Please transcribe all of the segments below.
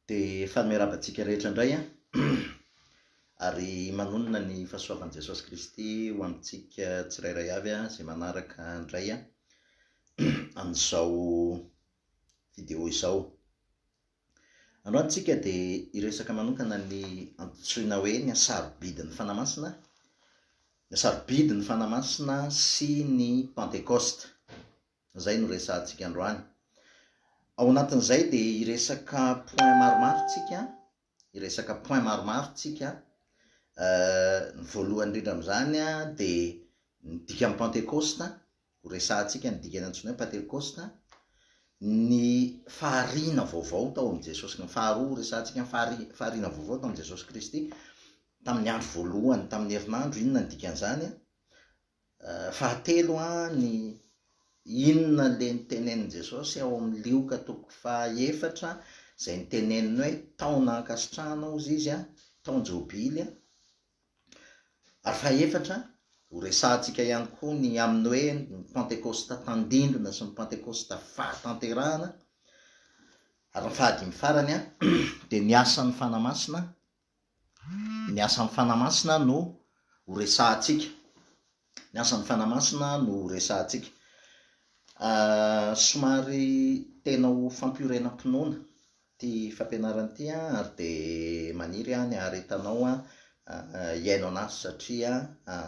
Dia fanamerabantsika rehetra indray an ary manonona ny fahasoavan'i Jesosy Kristy ho amintsika tsirairay avy izay manaraka indray amin'izao vidéo izao. Androany tsika dia hiresaka manokana ny antsoina hoe ny asarobidin'ny fanamasina, ny asarobidin'ny fanamasina sy ny Pentecoste. Izay no resahantsika androany. Ao anatin'izay dia hiresaka point maromaro tsika. Ny voalohany indrindra amin'izany dia ny dikan'ny Pentecoste, ho resahantsika ny dikany antsoina hoe Pentecoste, ny fahariana vaovao tao amin'i Jesosy, ny faharoa resahantsika ny fahariana vaovao tao amin'i Jesosy Kristy tamin'ny andro voalohany, tamin'ny herinandro, inona ny dikan'izany. Fahatelo ny inona le nitenenin'i Jesosy ao amin'ny Lioka 4:4 izay niteneniny hoe taona ankasitrahana hozy izy taon-jobily. Ary fahaefatra ho resahantsika ihany koa ny amin'ny hoe ny Pentecoste tandindona sy ny Pentecoste fahatanterahana. Ary ny fahadimy farany dia ny asan'ny fanamasina, ny asan'ny fanamasina no ho resahantsika, ny asan'ny fanamasina no ho resahantsika. Somary tena ho fampiorenam-pinoana ty fampianarana ity ary dia maniry ny haretanao iaino anazy satria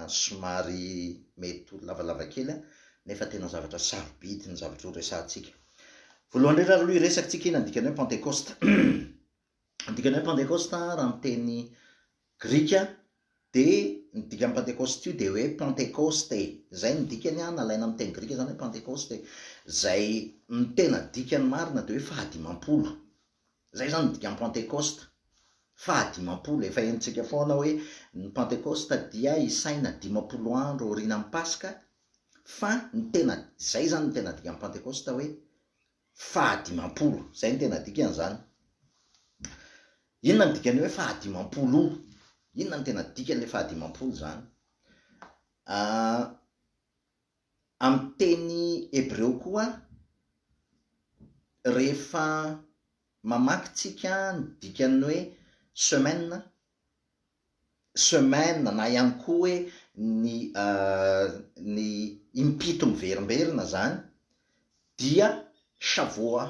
somary mety ho lavalava kely nefa tena zavatra sarobidy ny zavatra ho resahantsika. Voalohany indrindra aloha hiresakitsika ina ny dikany hoe Pentecoste. Ny dikany hoe Pentecoste raha amin'ny teny grika dia ny dikan'ny Pentecoste io dia hoe Pentecoste. Zay ny dikany nalaina amin'ny teny grika zany hoe Pentecoste. Zay ny tena dikany marina dia hoe fahadimampolo. Zay zany ny dikan'ny Pentecoste, fahadimampolo. Efa henontsika foana hoe ny Pentecoste dia isaina 50 andro aorianan'ny Paska, fa ny tena zay zany ny tena dikan'ny Pentecoste hoe fahadimampolo. Zay ny tena dikan'izany. Inona ny dikany hoe fahadimampolo? Inona ny tena dikan'le fahadimampolo zany? Amin'ny teny Hebreo koa rehefa mamaky tsika ny dikany hoe semaine na ihany koa hoe ny impito miverimberina zany dia Shavuot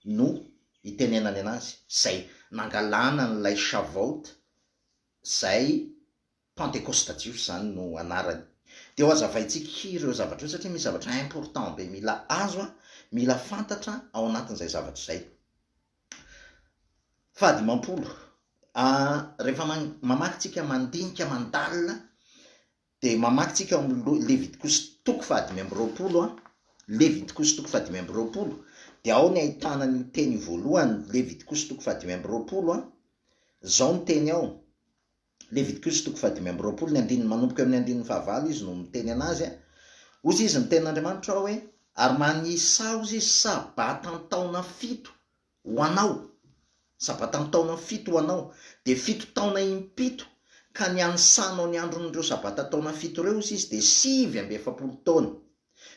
no itenenany anazy, zay nangalana n'ilay Shavuot, zay Pentecoste jios zany no anarany. Dia ho azavaintsika ireo zavatra io satria misy zavatra important be mila azo, mila fantatra ao anatin'izay zavatra izay. Fahadimampolo. Rehefa mamaky tsika mandinika mandalina dia mamaky tsika amin'ny Levitikos 5:20, Levitikos 5:20 dia ao ny ahitana ny teny voalohany Levitikos 5:20 zao ny teny ao. Levitikos 5:20 ny andininy manomboka amin'ny andininy 9 izy no miteny anazy. Hozy izy ny tenin'Andriamanitra hoe ary manisa hozy izy sabatany taona 7 ho anao, sabatany taona 7 ho anao, dia 7 taona impito ka ny ansanao ny andron'ireo sabata taona 7 ireo izy dia 770 taona.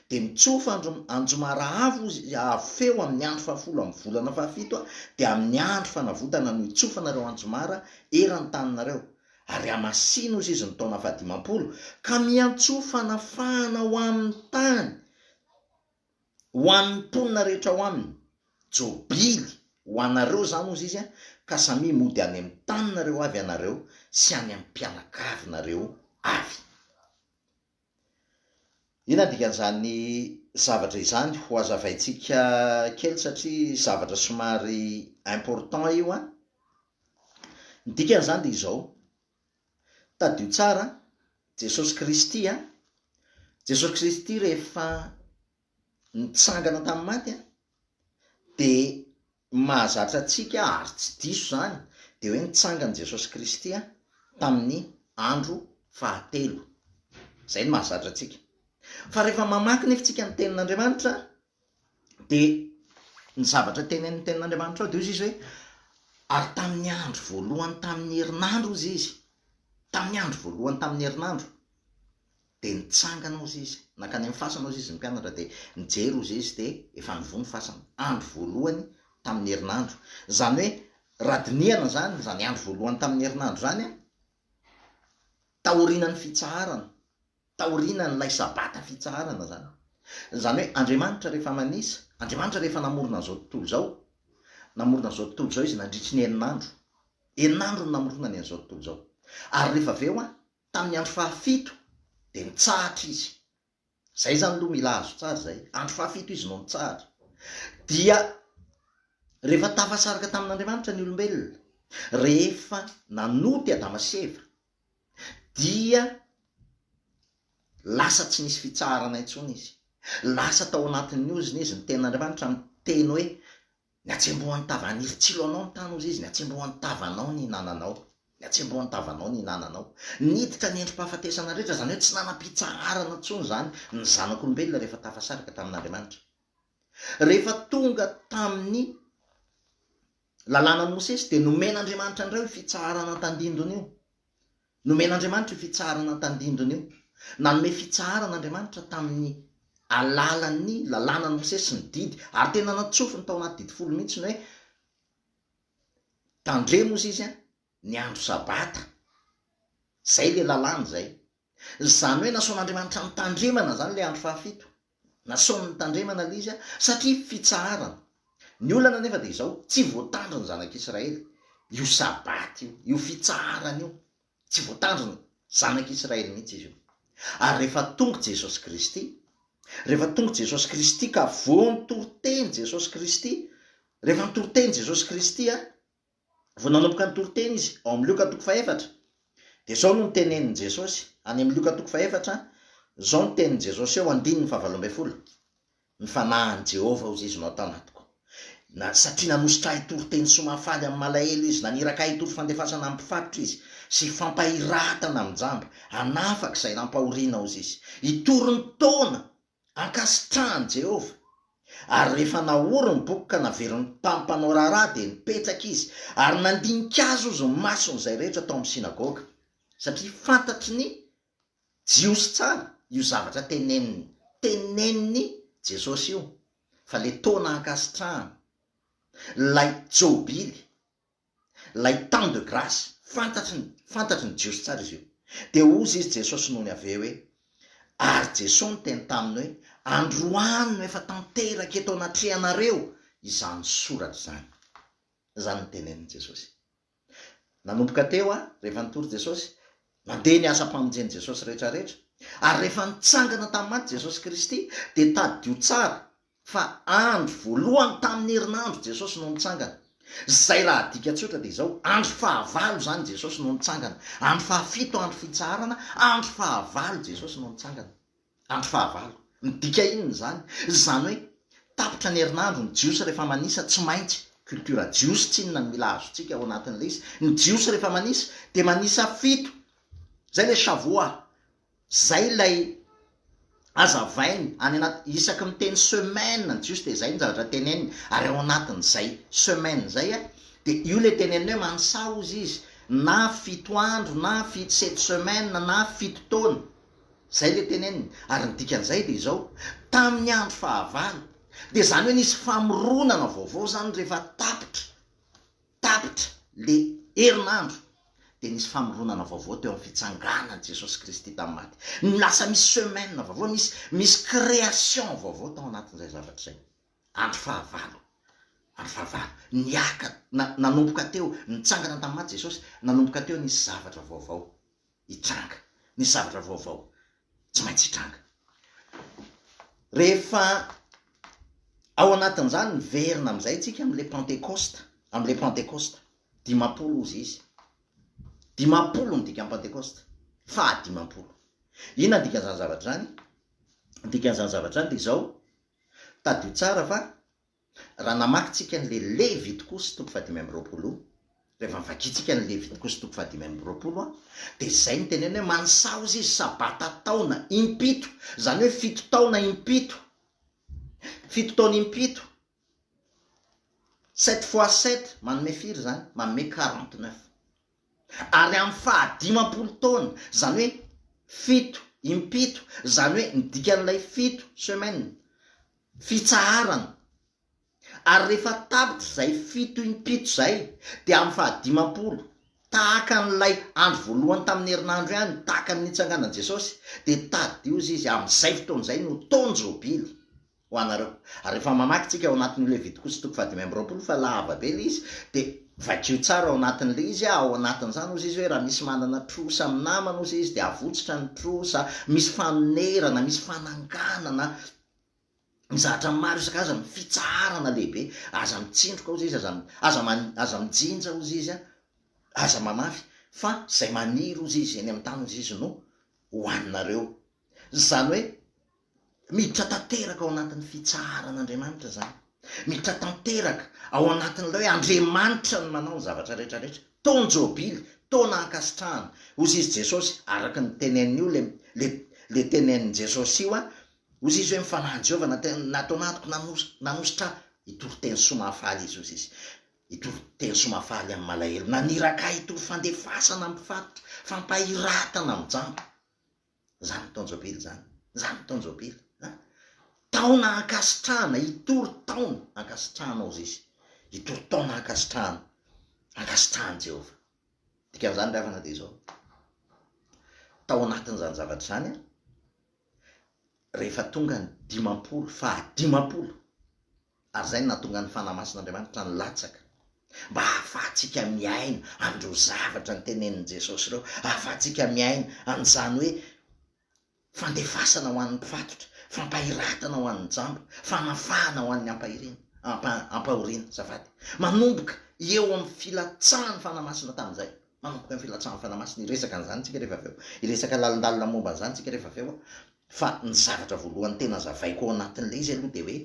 Dia mitsofa anjomara avo izy feo amin'ny andro 10 amin'ny volana 17 dia amin'ny andro fanavotana no itsofanareo anjomara eran-taninareo. Ary amasino izy ny taona 50 ka miantsofana fahana ho amin'ny tany, ho an'ny mponina rehetra ho aminy, jobily ho anareo zany ozy izy ka samy mody any amin'ny taninareo avy anareo sy any amin'ny mpianakavinareo avy. Ina dikan'izany zavatra izany ho azavaintsika kely satria zavatra somary important io. Ny dikan'izany dia izao: tadio tsara Jesosy Kristy Jesosy Kristy rehefa nitsangana tamin'ny maty dia mahazatra antsika ary tsy diso zany dia hoe nitsangana Jesosy Kristy tamin'ny andro fahatelo. Zay ny mahazatra antsika. Fa rehefa mamaky nefa tsika ny tenin'Andriamanitra dia ny zavatra tenenin'ny tenin'Andriamanitra ao dia izy hoe ary tamin'ny andro voalohany tamin'ny herinandro izy izy, tamin'ny andro voalohany tamin'ny herinandro dia nitsangana ozy izy, nakany amin'ny fasana ozy izy ny mpianatra dia nijery ozy izy dia efa nivony fasana andro voalohany tamin'ny herinandro. Zany hoe radiniana zany andro voalohany tamin'ny herinandro zany a tahorinany fitsaharana tahorinany lay sabata fitsaharana zany hoe Andriamanitra rehefa manisa Andriamanitra rehefa namorona zao tontolo zao izy nandritry ny herinandro no namorona ny an'izao tontolo zao ary rehefa aveo a tamin'ny andro fahafito de nitsahatra izy zay zany loha mila azo tsara zay andro fahafito izy no nitsahatra dia rehefa tafasaraka tamin'Andriamanitra ny olombelona rehefa nanoty Adama sy Eva dia lasa tsy nisy fitsaharana intsony izy lasa tao anatin'ny oziny izy ny tenin'Andriamanitra miteny hoe ny atsembohan'ny tavaniry tsilo anao ny tany ozy izy ny atsembohan'ny tavanao ny hinananao ny atsembohan'ny tavanao ny hinananao niditra ny endrim-pahafatesana rehetra zany hoe tsy nanam-pitsaharana intsony zany ny zanak'olombelona rehefa tafasaraka tamin'Andriamanitra rehefa tonga tamin'ny lalànan'i Mosesy de nomen'Andriamanitra indray fitsaharana tandindony io nomen'Andriamanitra fitsaharana tandindony io nanome fitsaharan'Andriamanitra tamin'ny alalan'ny lalànan'i Mosesy sy ny didy ary tena natsofiny tao anaty didy 10 mihitsy ny hoe tandremo izy a ny andro sabata zay le lalàna zay zany hoe nasaon'Andriamanitra mitandremana zany le andro fahafito nasaony mitandremana le izy a satria fitsaharana ny olana nefa de izao tsy voatandro ny zanak'Israely io sabata io fitsaharana io tsy voatandro ny zanak'Israely mihitsy izy io ary rehefa tonga Jesosy Kristy ka vo nitoroteny Jesosy Kristy rehefa nitoroteny Jesosy Kristy a vo nanomboka nitoroteny izy ao amin'ny Luka 4 de zao no nitenenin'i Jesosy any amin'ny Luka 4 zao no tenin'i Jesosy eo 7:12 ny fanahin'i Jehova ozy izy no atao anatiko satria nanositra hitoroteny somafaly amin'ny malahelo izy naniraka hitoro fandefasana amin'ny mpifatrotra izy sy fampahiratana amin'ny jamba anafaka izay nampahoriana ozy izy hitory ny taona ankasitrahany Jehova ary rehefa naory ny boky ka naverin'ny mpampanao raharaha de nipetraka izy ary nandinika azy ozy ny mason'izay rehetra tao amin'ny sinagoga satria fantatry ny jiosy tsara io zavatra teneniny Jesosy io fa le taona ankasitrahany lay jobily lay temps de grâce fantatry ny jiosy tsara izy io de ozy izy Jesosy noho ny ave hoe ary Jesosy ny teny taminy hoe androany no efa tanteraka eto anatrehanareo izany soratra zany ny tenenin'i Jesosy nanomboka teo a rehefa nitory Jesosy mandeha ny asa mpamonjeny Jesosy rehetrarehetra ary rehefa nitsangana tamin'ny maty Jesosy Kristy de tadio tsara fa andro voalohany tamin'ny herinandro Jesosy no nitsangana zay raha dika tsotra de izao andro fahavalo zany Jesosy no nitsangana andro fahafito andro fitsaharana andro fahavalo Jesosy no nitsangana andro fahavalo midika inony zany hoe tapitra ny herinandro ny jiosy rehefa manisa tsy maintsy cultura jiosy tsy inona ny mila azontsika ao anatin'le izy ny jiosy rehefa manisa de manisa fito zay le savoa zay lay azavainy any anaty isaky miteny semaine ny jiosy de zay ny zavatra teneniny ary ao anatin'izay semaine zay a de io le teneniny hoe mansaho izy na 7 andro na 7 semaine na 7 taona zay le teneniny ary ny dikan'izay de izao tamin'ny andro fahavalo de zany hoe nisy famoronana vaovao zany rehefa tapitra le herinandro de nisy famoronana vaovao teo amin'ny fitsanganana Jesosy Kristy tamin'ny maty lasa misy semaine vaovao misy création vaovao tao anatin'izay zavatra zay andro fahavalo niaka nanomboka teo nitsangana tamin'ny maty Jesosy nanomboka teo nisy zavatra vaovao hitranga nisy zavatra vaovao tsy maintsy hitranga rehefa ao anatin'izany niverina amin'izay tsika am'le Pentecoste 50 ozy izy 50 ny dikany Pentecoste fa 50 ina dikan'izany zavatra zany dikan'izany zavatra zany de izao tadio tsara fa raha namakytsika n'le Levitikosy 5:20 rehefa mivakitsika ny Levitikosy 5:20 de zay ny teneny hoe mansaho izy sabata taona impito zany hoe 7 taona impito 7 taona impito 7 x 7 manome firy zany manome 49 ary amin'ny 50 taona zany hoe 7 impito zany hoe ny dikan'ilay 7 semaine fitsaharana ary rehefa tapitra zay fito impito zay de amin'ny fahadimampolo tahaka n'lay andro voalohany tamin'ny herinandro ihany tahaka ny nitsanganan Jesosy de tady io izy amin'izay fotoan'izay no tonjobily ho anareo. Ary rehefa mamakytsika ao anatin'ny Levitiko sy toko 10:20 fa lava be le izy de vakio tsara ao anatin'le izy ao anatin'izany ozy izy hoe raha misy manana trosa amin'ny namana ozy izy de avotsitra ny trosa, misy fanonerana, misy fananganana, mizatra maro isakaza ny fitsarana lehibe, aza mitsindroka ozy izy, aza mijinja ozy izy, aza mamafy fa zay maniry ozy izy eny amin'ny tany ozy izy no hoaninareo. Zany hoe miditra tanteraka ao anatin'ny fitsaran'Andriamanitra zany, miditra tanteraka ao anatin'ilay hoe Andriamanitra ny manao ny zavatra rehetrarehetra, tonjobily, taona ankasitrahana ozy izy Jesosy araka ny tenen'io le tenen'ny Jesosy io ozy izy hoe mifanahy Jehova natao natoko nanositra itoro teny somafaly izy ozy izy, itoro teny somafaly amin'ny malahelo, naniraka itoro fandefasana mifatotra, fampahiratana mijambo. Zany tonjobily zany tonjobily, taona ankasitrahana, itoro taona ankasitrahana ozy izy, itoro taona ankasitrahana Jehova. Dikan'izany ry havana de zao tao anatin'izany zavatra zany rehefa tonga ny 50 fahadimampolo, ary zay nahatonga ny fanamasin'Andriamanitra ny latsaka mba ahafahantsika miaina andro zavatra ny tenenin' Jesosy reo, ahafahantsika miaina an'izany hoe fandefasana ho an'ny mpifatotra, fampahiratana ho an'ny jambo, fanafahana ho an'ny ampahoriana zafady, manomboka eo amin'ny filatsahany fanamasina tamin'izay, manomboka amin'ny filatsahany fanamasina. Iresaka an'izany tsika rehefa aveo, iresaka lalindalina momba an'izany tsika rehefa aveo, fa ny zavatra voalohany tena zavaiko ao anatin'le izy aloha de hoe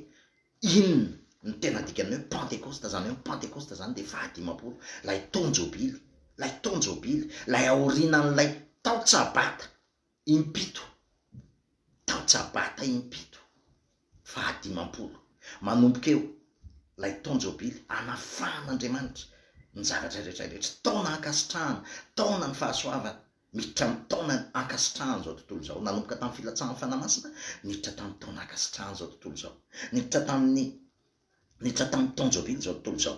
inona ny tena dikany hoe Pentecoste zany, hoe Pentecoste zany de fahadimampolo, lay tonjobily, lay aorinan'lay taotsabata impito, taotsabata impito, fahadimampolo, manomboka eo lay tonjobily, anafahan'Andriamanitra ny zavatra rehetrarehetra, taona ankasitrahana, taona ny fahasoavana, miditra amin'ny taona ankasitrahana zao tontolo zao, nanomboka tamin'ny filatsahany fanamasina, miditra tamin'ny taona ankasitrahana zao tontolo zao, miditra tamin'ny tonjobily zao tontolo zao.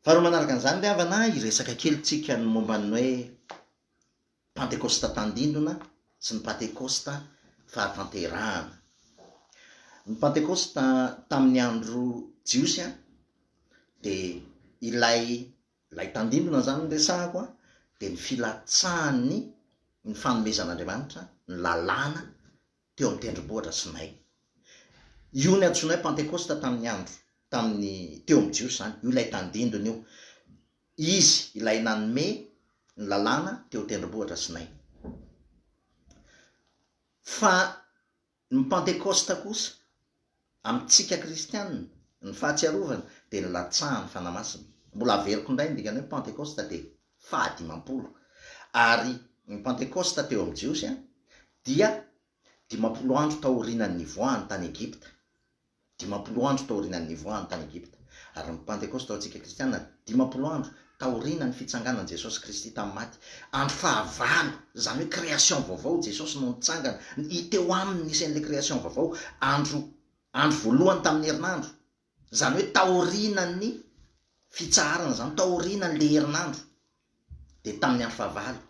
Faharoa manaraka an'izany ry havana, iresaka kelytsika ny momban'ny hoe Pentecoste tandindona sy ny Pentecoste fahatanterahana. Ny Pentecoste tamin'ny andro jiosy de ilay tandindona zany resahako de ny filatsahany ny fanomezan'Andriamanitra ny lalàna teo amin'ny tendrombohitra Sinay. Io ny antsoina hoe Pentecoste tamin'ny teo amin'ny jiosy zany, io ilay tandindona io, izy ilay nanome ny lalàna teo tendrombohitra Sinay. Fa ny Pentecoste kosa amintsika kristianina, ny fahatsiarovana de ny latsahany fanamasina. Mbola averiko indray ny dikany hoe Pentecoste de fahadimampolo, ary ny Pentecoste teo amin'ny jiosy dia 50 andro taorian'ny nivoahany tany Egypta, 50 andro taorian'ny nivoahany tany Egypta. Ary ny Pentecoste ao antsika kristianina 50 andro taorian'ny fitsanganan Jesosy Kristy tamin'ny maty, andro fahavalo, zany hoe création vaovao, Jesosy no nitsangana, teo aminy nisy an'le création vaovao, andro voalohany tamin'ny herinandro, zany hoe taorian'ny fitsarana zany, taorian'le herinandro, de tamin'ny andro fahavalo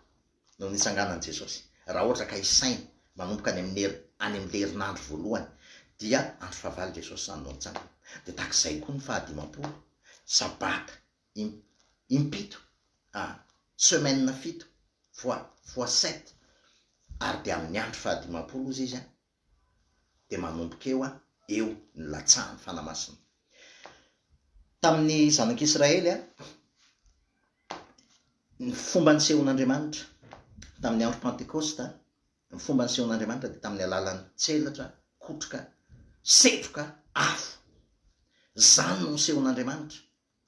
no nitsanganan Jesosy. Raha ohatra ka isaina manomboka any amin'le herinandro voalohany dia andro fahavalo Jesosy zany no nitsangana. De takizay koa ny fahadimampolo, sabata impito, semaine fito fois 7, ary de amin'ny andro fahadimampolo izy izy de manomboka eo ny latsahany fanamasina. Tamin'ny zanak'Israely ny fomba nisehon'Andriamanitra tamin'ny andro Pentecoste, ny fomba nisehon'Andriamanitra de tamin'ny alalan'ny tselatra, kotroka, setroka, afo. Zany no nisehon'Andriamanitra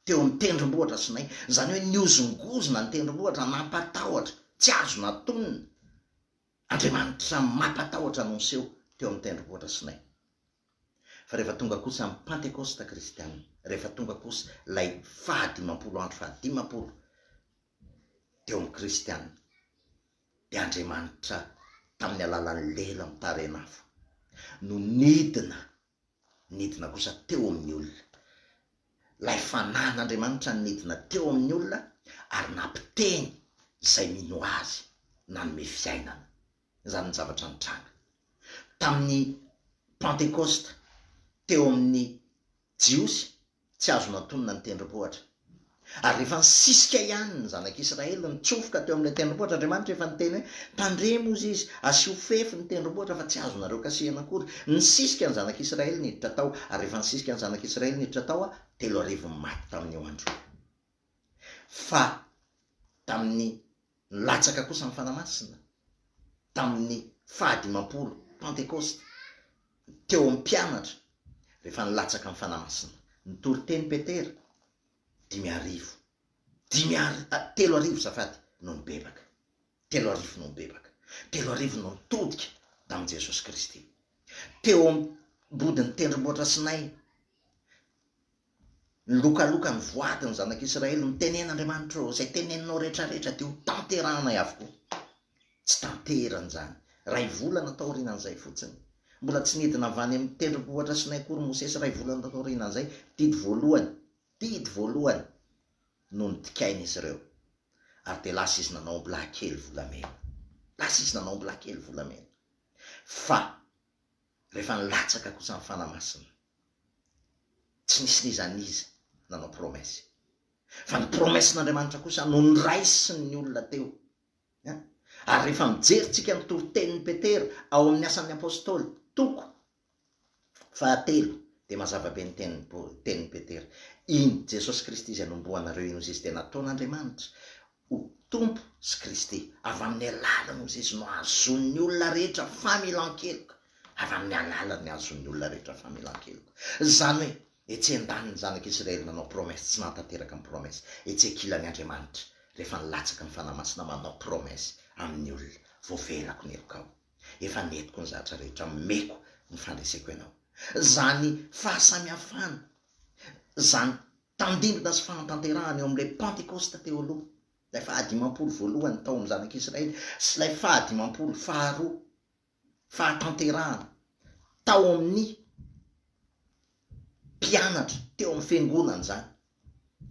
teo amin'ny tendrombohitra Sinay, zany hoe niozongozona ny tendrombohitra, nampatahotra, tsy azo natonina. Andriamanitra mampatahotra no niseho teo amin'ny tendrombohitra Sinay. Fa rehefa tonga kosa amin'ny Pentecoste kristianina, rehefa tonga kosa lay fahadimampolo andro fahadimampolo teo amin'ny kristianina, de Andriamanitra tamin'ny alalan'ny lela mitarenafo no nidina kosa teo amin'ny olona, lay fanan'Andriamanitra nidina teo amin'ny olona ary nampiteny izay mino azy nanome fiainana. Zany ny zavatra nitranga tamin'ny Pentecoste teo amin'ny jiosy tsy azo natonona ny tendrombohitra, ary rehefa nisisika ihany ny zanak'Israely nitsofoka teo amin'ny tendrombohitra, Andriamanitra efa niteny hoe tandremo izy izy asio fefy ny tendrombohitra fa tsy azonareo kasihana akory. Nisisika ny zanak'Israely niditra tao, ary rehefa nisisika ny zanak'Israely niditra tao 3 maty tamin'io andro. Fa tamin'ny latsaka kosa ny fanamasina, tamin'ny fahadimampolo Pentecoste teo amin'ny mpianatra, rehefa nilatsaka ny fanamasina nitory teny Petera 3 zafady no nibebaka, 3 no nibebaka, 3 no nitodika tamin'i Jesosy Kristy. Teo ambodin'ny tendrombohitra Sinay nilokaloka ny voadiny zanak'Israely mitenen'Andriamanitra izay teneninao rehetrarehetra dia ho tanterana avokoa. Tsy tanterany zany, 2 volana taorinan'izay fotsiny, mbola tsy nidina avy any amin'ny tendrombohitra Sinay akory Mosesy. 2 volana taorinan'izay didy voalohany no nitikainy izy ireo, ary dia lasa izy nanao blakely volamena. Fa rehefa nilatsaka kosa ny fanamasina, tsy nisy nizaniza nanao promesy, fa ny promessin'Andriamanitra kosa no niraisiny ny olona teo. Ary rehefa mijerytsika ny toritenin'ny Petera ao amin'ny asan'ny apôstôly 3 dia mazava be ny tenin'ny Petera, iny Jesosy Kristy izay nomboanareo iny, izy dia nataon'Andriamanitra ho tompo sy Kristy. Avy amin'ny alalany izy no azon'ny olona rehetra familan-keloka, avy amin'ny alalany azon'ny olona rehetra familan-keloka. Zany hoe etsy an-daniny ny zanak'Israely nanao promesy, tsy nahatanteraka ny promesy. Etsy ankilan'ny Andriamanitra rehefa nilatsaka ny fanamasina manao promesy amin'ny olona, voavelako ny herokao, efa netiko ny zavatra rehetra, meko ny fandreseko ianao. Zany fahasamihafana, zany tandindona sy fanatanterahana eo amin'ilay Pentecoste teo aloha, ilay fahadimampolo voalohany tao amin'ny zanak'Israely sy ilay fahadimampolo faharoa fahatanterahana tao amin'ny mpianatra teo amin'ny fiangonana. Zany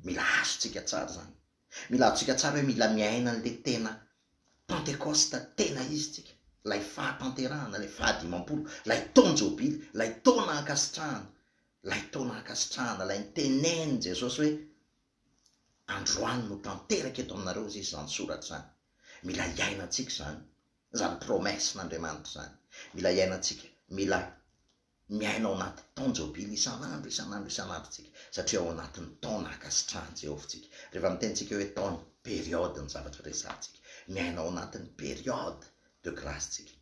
mila azontsika tsara, zany mila azontsika tsara hoe mila miaina n'ilay tena Pentecoste, tena izy tsika, lay fahatanterahana, lay fahadimampolo, lay taona jobily, lay taona ankasitrahana, lay niteneny Jesosy hoe androany no tanteraka eto aminareo izy zany soratra zany. Mila iainantsika zany promessin'Andriamanitra zany, mila iainantsika, mila miainao anaty taona jobily isan'andro tsika, satria ao anatin'ny taona ankasitrahan Jehovah tsika. Rehefa mitenitsika hoe taona, période ny zavatra resantsika, miainao anatin'ny période de grâce tsika,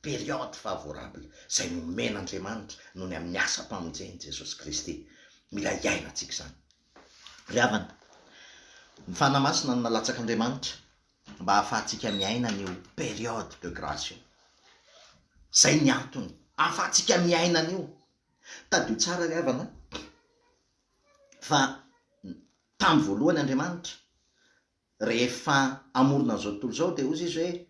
période favorable izay nomen'Andriamanitra noho ny amin'ny asa mpamonjeny Jesosy Kristy. Mila iainantsika zany. Ry-havana, ny fanamasina no nalatsak'Andriamanitra mba hahafahantsika miaina n'io période de grâce io. Zay ny antony ahafahantsika miaina an'io. Tadio tsara ry-havana fa tamin'ny voalohany Andriamanitra rehefa amorona an'izao tontolo izao dia ozy izy hoe,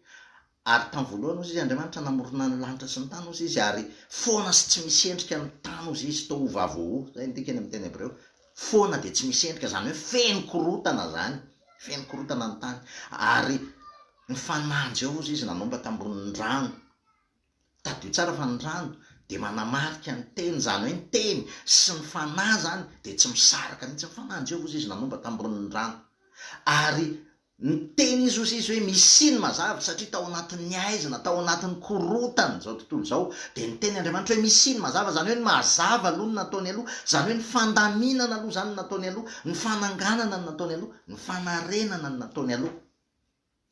ary tamin'ny voalohany ozy izy Andriamanitra namorona ny lanitra sy ny tany ozy izy, ary foana sy tsy misy endrika ny tany ozy izy tohu vavoho, zay ny dikany amin'ny teny hebreo, foana dia tsy misy endrika, zany hoe feno korotana zany, feno korotana ny tany. Ary ny fanahin Jehovah ozy izy nanomba tambonin'ny rano. Tadio tsara fa ny rano dia manamarika ny teny, zany hoe ny teny sy ny fanahy zany dia tsy misaraka mihitsy. Ny fanahin Jehovah ozy izy nanomba tambonin'ny rano, ary ny teny izy ozy izy hoe misy ny mazava, satria tao anatin'ny aizina, tao anatin'ny korotana zao tontolo zao, dia ny teny Andriamanitra hoe misy ny mazava, zany hoe ny mazava aloha no nataony aloha, zany hoe ny fandaminana aloha zany no nataony aloha, ny fananganana no nataony aloha, ny fanarenana no nataony aloha.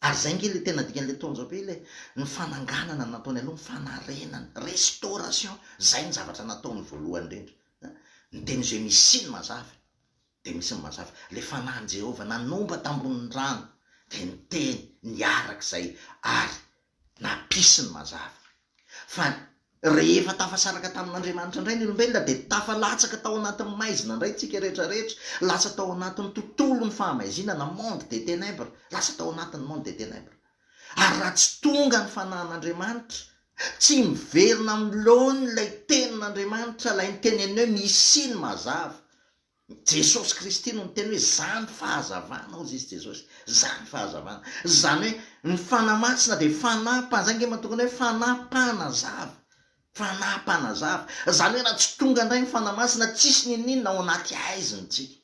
Ary zay nge le tena dikan'ilay taonjao be ilay ny fananganana no nataony aloha, ny fanarenana, restauration, zay ny zavatra nataony voalohany indrindra. Ny teny izy hoe misy ny mazava dia misy ny mazava. Le fanahin Jehovah nanomba tambonin'ny rano dia ny teny niarak'izay ary nampisy ny mazava. Fa rehefa tafasaraka tamin'Andriamanitra indray ny olombelona dia tafalatsaka tao anatin'ny maizina indray tsika rehetrarehetra, lasa tao anatin'ny tontolo ny fahamaizinana, monde de ténèbres, lasa tao anatin'ny monde de ténèbres. Ary raha tsy tonga ny fanahin'Andriamanitra, tsy miverina amin'ny lohany ilay tenin'Andriamanitra, ilay niteneny hoe misy ny mazava, Jesosy Kristy no ny teny hoe zany fahazavana ozy izy Jesosy, zany fahazavana. Zany hoe ny fanamasina de fanapazange matokony hoe fanampanazava, fanampanazava. Zany hoe raha tsy tonga indray ny fanamasina tsisy ninina ao anaty aiziny tsika,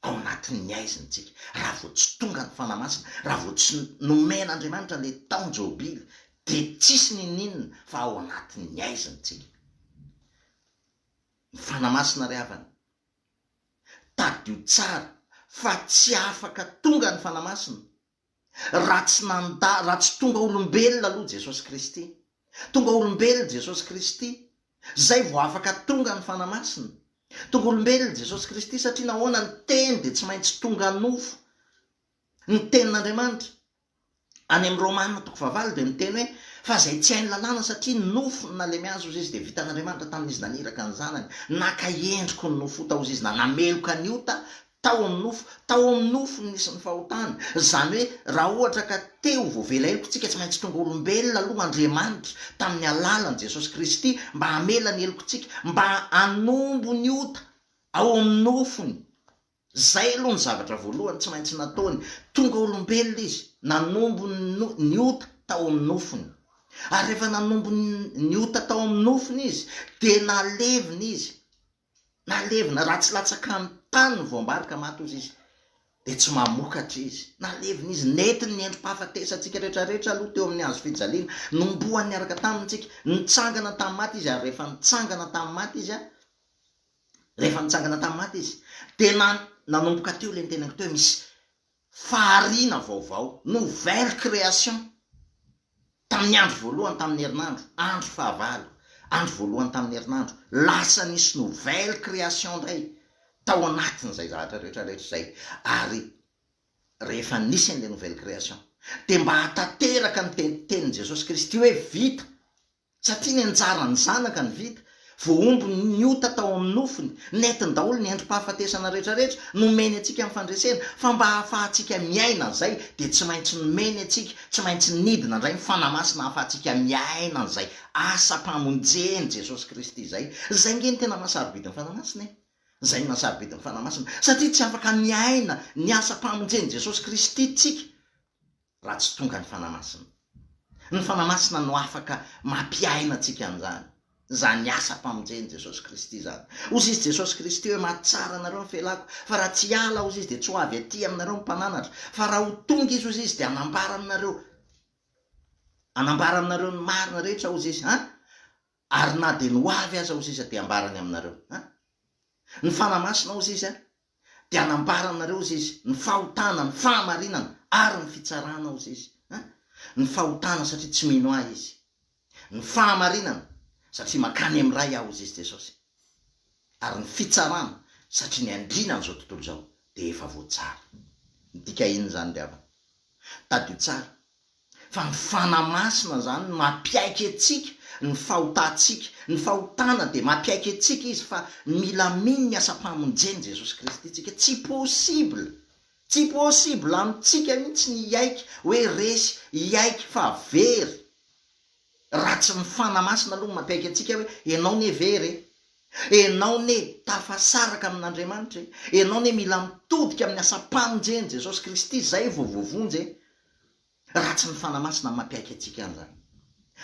ao anatin'ny aiziny tsika. Raha vao tsy tonga ny fanamasina, raha vao tsy nomen'Andriamanitra le taonjobily, de tsisy ninina fa ao anatin'ny aiziny tsika. Ny fanamasina ry havana, tadio tsara fa tsy afaka tonga ny fanamasina raha tsy tonga olombelona aloha Jesosy Kristy. Tonga olombelona Jesosy Kristy, zay vao afaka tonga ny fanamasina. Tonga olombelona Jesosy Kristy satria nahoana ny teny de tsy maintsy tonga nofo. Ny tenin'Andriamanitra any amin'ny Romanina 9 de miteny hoe fa zay tsy hainy lalàna satria nofo nalemy azy ozy izy de vitan'Andriamanitra tamin'izy naniraka ny zanany, naka endriko ny nofo tao ozy izy, na nameloka ny ota tao amin'ny nofo, tao amin'ny nofo nisy ny fahotana. Zany hoe raha ohatra ka teo voavela eloko tsika, tsy maintsy tonga olombelona aloha Andriamanitra tamin'ny alalan'i Jesosy Kristy mba hamela ny elokontsika, mba hanombo ny ota ao amin'ny nofony. Zay aloha ny zavatra voalohany tsy maintsy nataony. Tonga olombelona izy, nanombo ny ota tao amin'ny nofony. Ary rehefa nanombo ny ota tao amin'ny nofony izy, de nalevina izy. Nalevina, raha tsy latsaka amin'ny tany ny voambarika maty ozy izy, de tsy mamokatra izy. Nalevina izy, netiny ny endrim-pahafatesantsika rehetrarehetra aloha teo amin'ny hazo fijaliana. Nombohany niaraka tamintsika, nitsangana tamin'ny maty izy, ary rehefa nitsangana tamin'ny maty izy, rehefa nitsangana tamin'ny maty izy, de nanomboka teo le nitenako teo misy fahariana vaovao, nouvelle création. Tamin'ny andro voalohany tamin'ny herinandro, andro fahavalo, andro voalohany tamin'ny herinandro, lasa nisy nouvelle création ndray tao anatin'izay zavatra rehetrarehetra zay. Ary rehefa nisy an'le nouvelle création, de mba hatateraka ny tenin Jesosy Kristy hoe vita, satria ny anjarany zanaka ny vita, voaomby ny ota tao amin'ny nofony, netiny daholo ny endrim-pahafatesana rehetrarehetra, nomeny atsika amin'ny fandresena. Fa mba hahafahantsika miaina an'izay, de tsy maintsy nomeny atsika, tsy maintsy nidina indray ny fanamasina hahafahantsika miaina an'izay asa-pamonjeny Jesosy Kristy zay. Zay nge ny tena mahasarobidy ny fanamasina e. Zay ny mahasarobidy ny fanamasina, satria tsy afaka miaina ny asa-pamonjeny Jesosy Kristy tsika raha tsy tonga ny fanamasina. Ny fanamasina no afaka mampiaina atsika an'izany. Zany asa-pamonjeny Jesosy Kristy zany. Ozy izy Jesosy Kristy hoe mahatsara anareo ny felako, fa raha tsy ala ozy izy de tsy ho avy aty aminareo mpananatra, fa raha ho tonga izy ozy izy de anambara aminareo ny marina rehetra ozy izy, ary na de no avy aza ozy izy de ambarany aminareo. Ny fanamasina ozy izy de anambara aminareo ozy izy ny fahotana, ny fahamarinana ary ny fitsarana ozy izy. Ny fahotana satria tsy mino ahy izy, ny fahamarinana satria makany amin'ny ray aho ozy izy Jesosy, ary ny fitsarana satria ny andrina n'izao tontolo zao de efa voatsara. Dika iny zany de avy tadio tsara fa ny fanamasina zany mampiaiky atsika ny fahotantsika. Ny fahotana de mampiaiky atsika izy fa mila mino ny asa-pamonjeny Jesosy Kristy tsika. Tsy possible amitsika mihitsy ny iaiky hoe resy iaiky fa very raha tsy ny fanamasina aloha mampiaiky atsika hoe enao ne very, enao ne tafasaraka amin'Andriamanitra, enao ne mila mitodika amin'ny asa-pamonjeny Jesosy Kristy, zay voavovonjy. Raha tsy ny fanamasina mampiaiky atsika an'izany.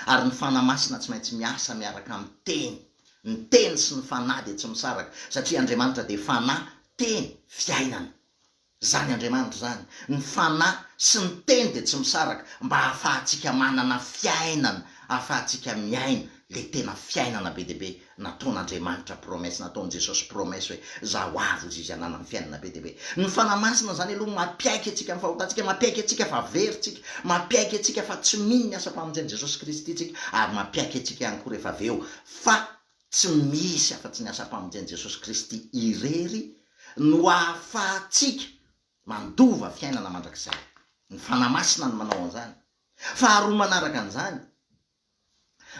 Ary ny fanamasina tsy maintsy miasa miaraka amin'ny teny. Ny teny sy ny fanahy de tsy misaraka, satria Andriamanitra de fanahy, teny, fiainana. Zany Andriamanitra zany. Ny fanahy sy ny teny de tsy misaraka, mba hahafahantsika manana fiainana, hahafahantsika miaina le tena fiainana be dehibe nataon'Andriamanitra promesy, nataon'i Jesosy promesy hoe zaho avy ozy izy hanana ny fiainana be dehibe. Ny fanamasina zany aloha mampiaiky atsika amin'ny fahotantsika, mampiaiky atsika fa veritsika, mampiaiky atsika fa tsy mino ny asa-pamonjeny Jesosy Kristy tsika, ary mampiaiky atsika ihany koa rehefa avy eo fa tsy misy afa-tsy ny asa-pamonjeny Jesosy Kristy irery no ahafahantsika mandova fiainana mandrakizay. Ny fanamasina no manao an'izany. Faharoa manaraka an'izany,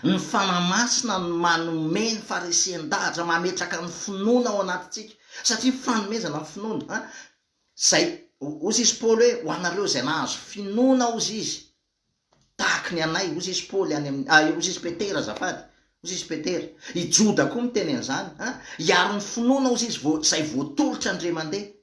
ny fanamasina no manome ny farisian-dahatra, mametraka ny finoana ao anatintsika, satria fanomezana ny finoana. Zay ozy izy Paoly hoe ho anareo zay nahazo finoana ozy izy tahaka ny anay, ozy izy Paoly ozy izy Petera azafady, ozy izy petera. I Joda koa mitenen'izany hiaro ny finoana ozy izy zay voatolotra andre mandeha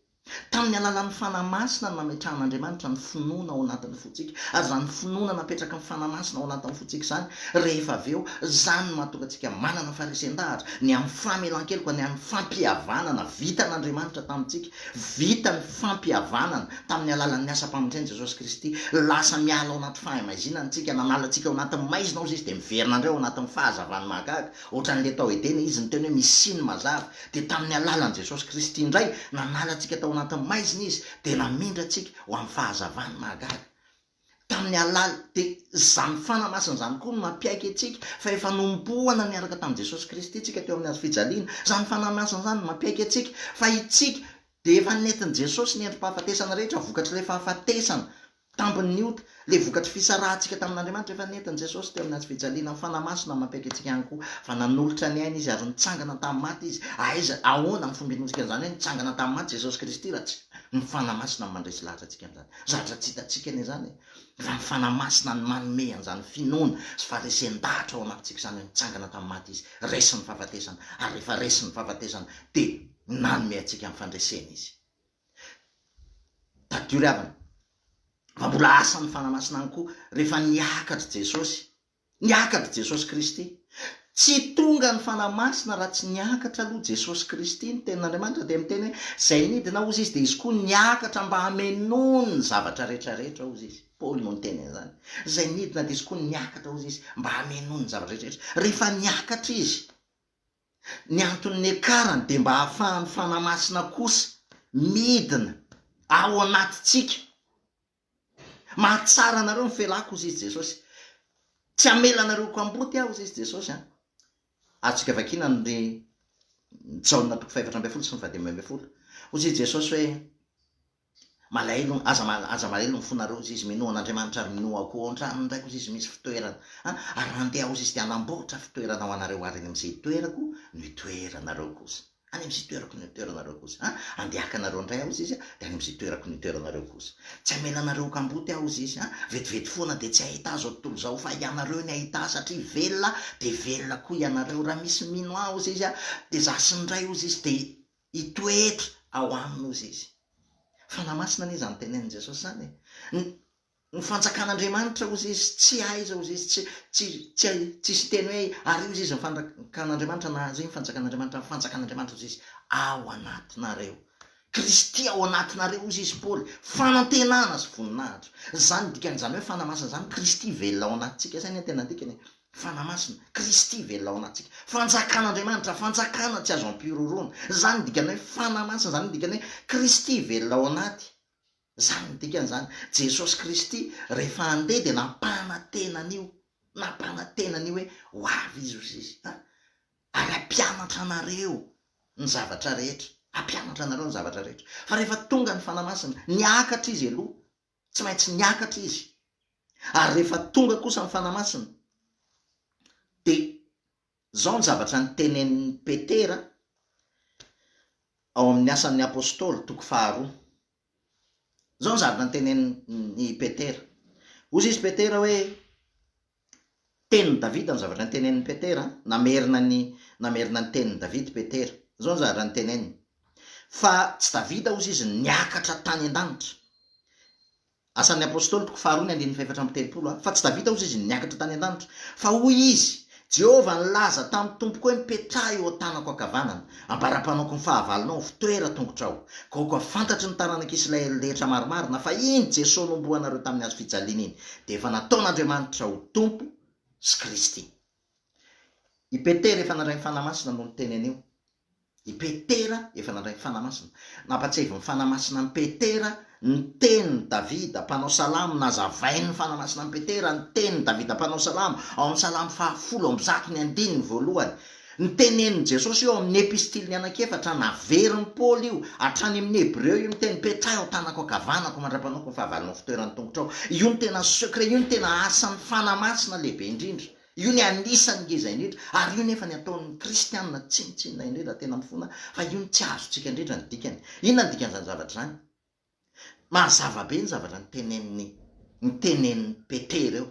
tamin'ny alalan'ny fanamasina ny nametrahan'Andriamanitra ny finoana ao anatin'ny fotsika, ary zany finoana napetraka ny fanamasina ao anatin'ny fotsika zany rehefa avy eo zany mahatonga antsika manana farisendahatra ny amin'ny famelan-keloka, ny amin'ny fampihavanana vita n'Andriamanitra tamintsika, vita ny fampihavanana tamin'ny alalan'ny asa-pamonjeny Jesosy Kristy. Lasa miala ao anaty fahamaizina antsika, nanala antsika ao anatin'ny maizina ozy izy de miverina andreo ao anatin'ny fahazavany mahagaga, ohatran'le tao edena izy ny teny hoe misiny mazava. De tamin'ny alalan'i Jesosy Kristy indray nanala antsika tao anatin'ny maizina izy de namindra antsika ho amin'ny fahazavany mahagaga tamin'ny alala. De zany fanamasina zany koa no mampiaiky atsika fa efa nomboana niaraka tamin'i Jesosy Kristy tsika teo amin'ny azo fijaliana. Zany fanamasina zany no mampiaiky atsika fa itsika de efa nentin' Jesosy ny endrim-pahafatesana rehetra, vokatry le fahafatesana tambon'ny ota, le vokatry fisarahantsika tamin'Andriamanitra efa nentin' Jesosy teo amin'ny azo fijaliana. Ny fanamasina mampiaiky atsika ihany koa fa nanolotra ny aina izy ary nitsangana tamin'ny maty izy. Aiza ahoana ny fomba inotsika an'izany hoe nitsangana tamin'ny maty Jesosy Kristy raha tsy ny fanamasina ny mandresy lahatra atsika amin'izany. Zavatra tsy hitatsika ny zany fa ny fanamasina ny manome an'izany finoana sy farisendahatra ao anatintsika zany hoe nitsangana tamin'ny maty izy, resy ny fahafatesana, ary rehefa resy ny fahafatesana de nanome antsika amin'ny fandresena izy. Tadiory havana fa mbola asa ny fanamasina any koa rehefa niakatra Jesosy, niakatra Jesosy Kristy. Tsy tonga ny fanamasina raha tsy niakatra aloha Jesosy Kristy ny tenin'Andriamanitra. De miteny hoe zay nidina ozy izy de izy koa niakatra mba hamenony ny zavatra rehetrarehetra ozy izy. Paoly no niteny an'izany. Zay nidina de izy koa niakatra ozy izy mba hamenony ny zavatra rehetrarehetra. Rehefa niakatra izy, ny antony akarany de mba hahafahan'ny fanamasina kosa midina ao anatitsika. Mahatsara anareo ny felako ozy izy Jesosy, tsy amela anareo kamboty aho ozy izy Jesosy. Atsika vakina ny Jaona 4:12 sy 15. Ozy izy Jesosy hoe malahelo aza malahelo mifonareo ozy izy minoa an'Andriamanitra ary minoa akoho an-trano ndraiky ozy izy misy fitoerana ary andeha ozy izy de anamboatra fitoerana ho anareo ary any am'izay toerako no itoeranareo kosa, any am'izay toerako no itoeranareo kosa. Andeaka anareo indray aho ozy izy de any am'izay toerako no itoeranareo kosa. Tsy amela anareo kamboty aho ozy izy vetivety foana de tsy ahita zao tontolo zao fa ianareo ny ahita satria velona de velona koa ianareo. Raha misy mino aho ozy izy de zasindray ozy izy de itoetra ao aminy ozy izy. Fanamasina anie zany tenenin' Jesosy zany ny fanjakan'Andriamanitra ozy izy tsy aiza ozy izy tsisy teny hoe ary ozy izy ny fanjakan'Andriamanitra na azy ny fanjakan'Andriamanitra. Ny fanjakan'Andriamanitra ozy izy ao anatinareo, Kristy ao anatinareo ozy izy. Paoly fanantenana sy voninahitra zany dikan'izany hoe fanamasina zany Kristy velona ao anatintsika. Zay ny tena dikany fanamasina Kristy velona ao anatintsika. Fanjakan'Andriamanitra, fanjakana tsy azo ampiroroana, zany dikany hoe fanamasina, zany dikany hoe Kristy velona ao anaty. Zany dikan'izany Jesosy Kristy rehefa andeha de nampanantenan'io hoe ho avy izy ozy izy ary ampianatra anareo ny zavatra rehetra, ampianatra anareo ny zavatra rehetra. Fa rehefa tonga ny fanamasina, niakatra izy aloha, tsy maintsy niakatra izy. Ary rehefa tonga kosa ny fanamasina de zao ny zavatra nitenen'ny Petera ao amin'ny asan'ny apôstôly 2. Zao ny zavatra nitenen'ny Petera. Ozy izy Petera hoe tenin'ny Davida ny zavatra nitenen'ny Petera, namerina ny tenin'ny Davida Petera. Zao ny zavatra niteneniny fa tsy Davida ozy izy niakatra tany an-danitra. Asan'ny apôstôly 2:4-7 fa tsy Davida ozy izy niakatra tany an-danitra fa hoy izy Jehovah nilaza tamin'ny tompoko hoe mipetraha eo an-tanako ankavanana, ambara-panaoko ny fahavalonao fitoera tongotrao. Koa fantatry ny taranak'Israely rehetra marimarina fa iny Jesosy nomboanareo tamin'ny azo fijaliana iny de efa nataon'Andriamanitra ho tompo sy Kristy. I Petera efa nandray ny fanamasina no niteny an'io. I Petera efa nandray ny fanamasina. Nampatsevy ny fanamasina ny Petera ny tenin'ny Davida mpanao salamo, nazavainy ny fanamasina ny Petera ny tenin'ny Davida mpanao salamo ao amin'ny salamo 119 ny tenenin'i Jesosy io amin'ny epistiliny anankefatra naverin'ny Paoly io hatrany amin'ny Hebreo io miteny petraha ao tanako ankavanako mandra-panaoko ny fahavalonao fitoerany tongotrao. Io ny tena secret, io ny tena asan'ny fanamasina lehibe indrindra, io ny anisany ngeza indrindra, ary io nefa ny ataon'ny kristianina tsinitsinina indrindra tena mifona fa io ny tsy azontsika indrindra ny dikany. Inona ny dikan'izany zavatra zany? Mazava be ny zavatra nitenen'ny Petera eo.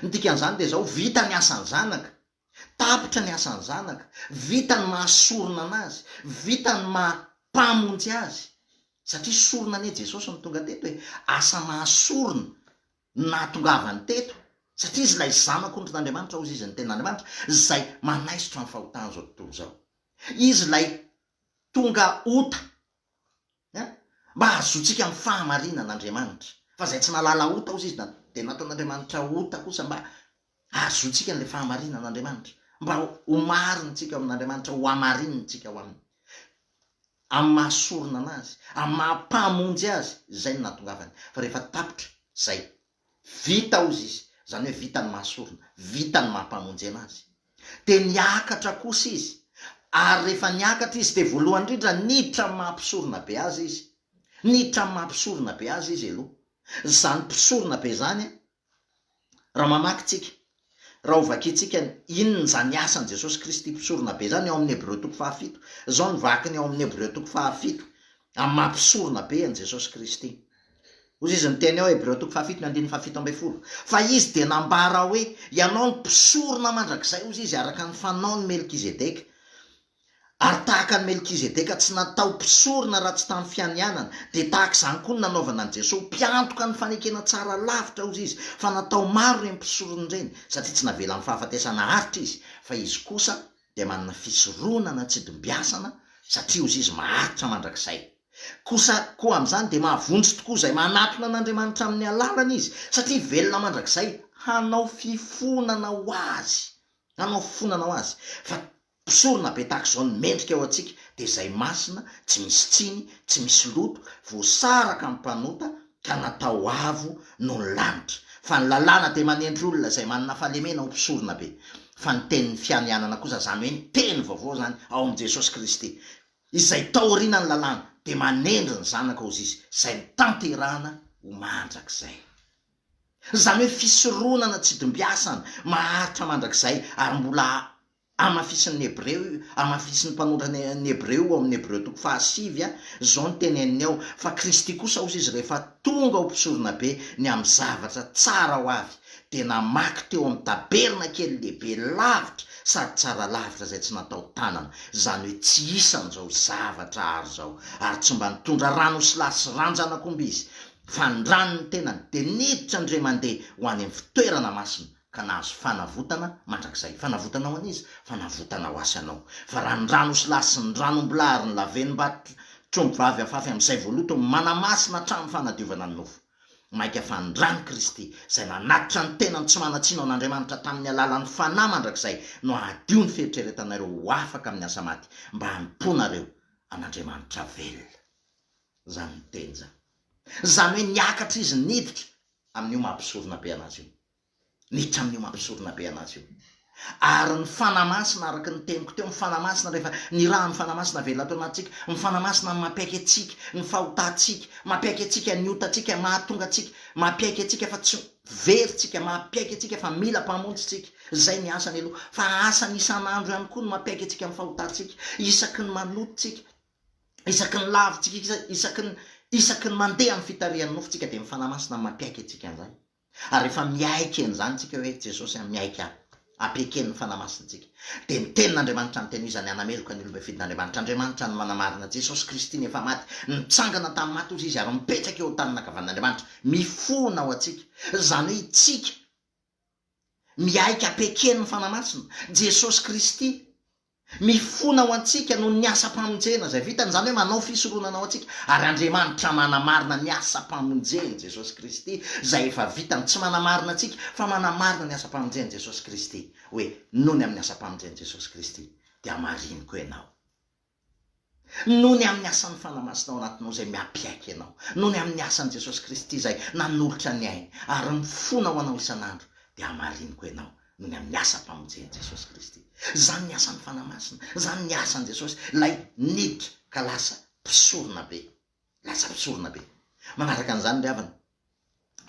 Ny dikan'izany de zao vita ny asan'ny zanaka tapitra ny asan'ny zanaka, vita ny mahasorona anazy, vita ny mahampamonjy azy, satria sorona anie Jesosy ny tonga teto hoe asa mahasorona natongavany teto, satria izy lay zanak'ondrin'Andriamanitra ozy izy ny ten'Andriamanitra zay manaisitra ny fahotana zao tontolo zao, izy lay tonga ota mba azotsika amin'ny fahamarinan'Andriamanitra, fa zay tsy nalala ota ozy izy de nataon'Andriamanitra ota kosa mba azotsika n'le fahamarinan'Andriamanitra, mba ho marinitsika amin'Andriamanitra, ho amarinitsika ho aminy amin'ny mahasorona anazy, amin'ny mahampamonjy azy, zay no natongavany. Fa rehefa tapitra zay vita ozy izy, zany hoe vita ny mahasorona, vita ny mahampamonjy anazy, de niakatra kosa izy, ary rehefa niakatra izy de voalohany indrindra niditra amin'ny mahampisorona be azy izy, niditra amin'ny mahampisorona be azy izy aloha. Zany mpisorona be zany raha mamakytsika, raha ovakitsika inona zany asan'i Jesosy Kristy mpisorona be zany, eo amin'ny Hébreu 7, zao ny vakiny eo amin'ny Hébreu 7 amin'ny mampisorona be an' Jesosy Kristy. Ozy izy ny teny ao Hébreu 7:17, fa izy de nambara hoe ianao ny mpisorona mandrakizay ozy izy araka ny fanao ny Melkizedeka, ary tahaka ny Melkizedeka tsy natao mpisorona raha tsy tamin'ny fianianana, de tahaka izany koa ny nanaovana an' Jesosy, mpiantoka ny fanekena tsara lavitra ozy izy, fa natao maro reny mpisorona reny, satria tsy navela amin'ny fahafatesana haritra izy, fa izy kosa de manana fisoronana tsy dombiasana, satria ozy izy maharitra mandrakizay. Kosa koa am'izany de mahavonjy tokoa zay manatona an'Andriamanitra amin'ny alalana izy, satria velona mandrakizay hanao fifonana ho azy, hanao fifonana ho azy. Fa mpisorona be tahaka izao ny mendrika eo atsika, de zay masina, tsy misy tsiny, tsy misy loto, voasaraka amin'ny mpanota, ka natao avo no ny lanitra. Fa ny lalàna de manendry olona zay manana fahalemena ho mpisorona be, fa ny tenin'ny fianianana kosa zany hoe ny teny vaovao zany ao am' Jesosy Kristy, izay taoriana ny lalàna de manendry ny zanaka ozy izy, zay tanterahana ho mandrakizay. Zany hoe fisoronana tsy dombiasana, maharitra mandrakizay, ary mbola amafisin'ny Hébreu, amafisin'ny mpanorany Hébreu ao amin'ny Hébreu 7 zao ny teneniny ao, fa Kristy kosa ozy izy rehefa tonga ho mpisorona be ny amin'ny zavatra tsara ho avy, de namaky teo amin'ny taberna kely lehibe lavitra sady tsara lavitra zay tsy natao tanana, zany hoe tsy isan'izao zavatra ary zao, ary tsy mba nitondra rano sy lasy ranjanak'omby izy, fa ny ranony tenany de niditra ndre mandeha ho any amin'ny fitoerana masina, ka nahazo fanavotana mandrakizay. Fanavotana ho an'izy, fanavotana ho asy anao. Fa raha ny rano sy lasy ny ranom-bolary ny lavenimbato trombo vavy afafy amin'izay voaloto manamasina hatramin'ny fanadiovana ny nofo, maika fa ny rano Kristy zay nanatitra ny tenany tsy manatsino an'Andriamanitra tamin'ny alalan'ny fanahy mandrakizay no adio ny feritreretanareo ho afaka amin'ny asa maty, mba hanimponareo an'Andriamanitra velona. Zany ny teny zany. Zany hoe niakatra izy niditra amin'io mampisorona be anazy io, niditra amin'io mampisorona be anazy io. Ary ny fanamasina araka ny teniko teo, ny fanamasina rehefa ny raha ny fanamasina velona tao anatsika, ny fanamasina mampaiky atsika, ny fahotatsika, mampaiky atsika ny otatsika, mahatonga atsika, mampaiky atsika fa tsy veritsika, mampaiky atsika fa mila mpamonjy tsika, zay ny asany aloha. Fa asany isan'andro ihany koa ny mampaiky atsika amin'ny fahotatsika, isaky ny manototsika, isaky ny lavitsika, isaky ny mandeha amin'ny fitarihan'ny nofotsika, de ny fanamasina mampaiky atsika an'izany. Ary rehefa miaiky an'izany tsika hoe Jesosy miaiky apekeny ny fanamasintsika, de ny tenin'Andriamanitra ny teny izany anameloka ny olobe fidin'Andriamanitra, Andriamanitra ny manamarina Jesosy Kristy ny efa maty, nitsangana tamin'ny maty ozy izy ary mipetraka eo tanana ankavan'Andriamanitra, mifona ao atsika. Zany hoe itsika miaiky apekeny ny fanamasina, Jesosy Kristy mifona ao antsika no ny asa-pamonjena zay vitany, zany hoe manao fisoronana ao antsika, ary Andriamanitra manamarina ny asa-pamonjeny Jesosy Kristy zay efa vitany, tsy manamarina atsika fa manamarina ny asa-pamonjeny Jesosy Kristy, hoe noho ny amin'ny asa-pamonjeny Jesosy Kristy de amariniko ianao, noho ny amin'ny asan'ny fanamasina ao anatinao zay miampiaiky ianao, noho ny amin'ny asan'i Jesosy Kristy zay nanolotra ny ainy ary mifona ho anao isan'andro, de amariniko ianao noho ny amin'ny asa-pamonjeny Jesosy Kristy. Zany ny asan'ny fanamasina, zany ny asan'i Jesosy, lay niditra ka lasa mpisorona be, lasa mpisorona be. Manaraka an'izany ry havana,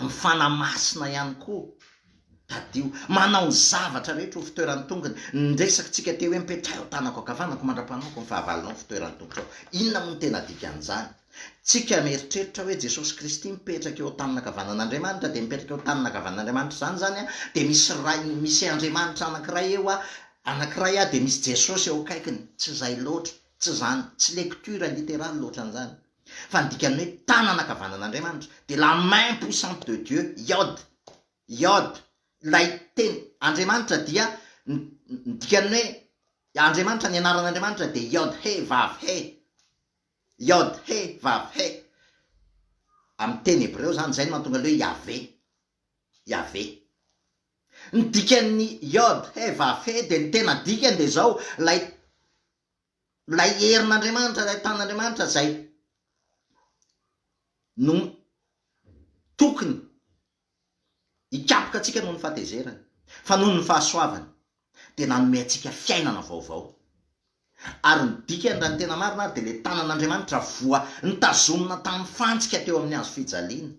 ny fanamasina ihany koa tadio, manao ny zavatra rehetra ho fitoeran'ny tongony. Nresaky tsika teo hoe mipetraha eo tanako ankavanako mandra-panako ny fahavalonao fitoeran'ny tongotrao. Inona moa no tena dikan'izany? Tsika mieritreritra hoe Jesosy Kristy mipetraka eo tanana ankavanan'Andriamanitra, de mipetraka eo tanana ankavanan'Andriamanitra zany a, de misy Andriamanitra anankiray eo a, anankiray a de misy jesosy eo akaikiny, tsy zay loatra, tsy zany, tsy lecture littérale loatra an'izany, fa ny dikany hoe tanana kavanan'Andriamanitra, de la main puissante de Dieu, iode, lay teny Andriamanitra dia ny dikany hoe Andriamanitra, ny anaran'Andriamanitra de iode he vav he amin'ny teny hebreo zany, zay no mahatonga le hoe Yahvé. Ny dikan'ny iode he vav he de ny tena dikany de zao lay herin'Andriamanitra, lay tanan'Andriamanitra zay no tokony hikapoka atsika noho ny fahatezerany, fa noho ny fahasoavany, de nanome atsika fiainana vaovao. Ary ny dikany raha ny tena marina ary de le tanan'Andriamanitra voa nitazomina tamin'ny fantsika teo amin'ny hazo fijaliana.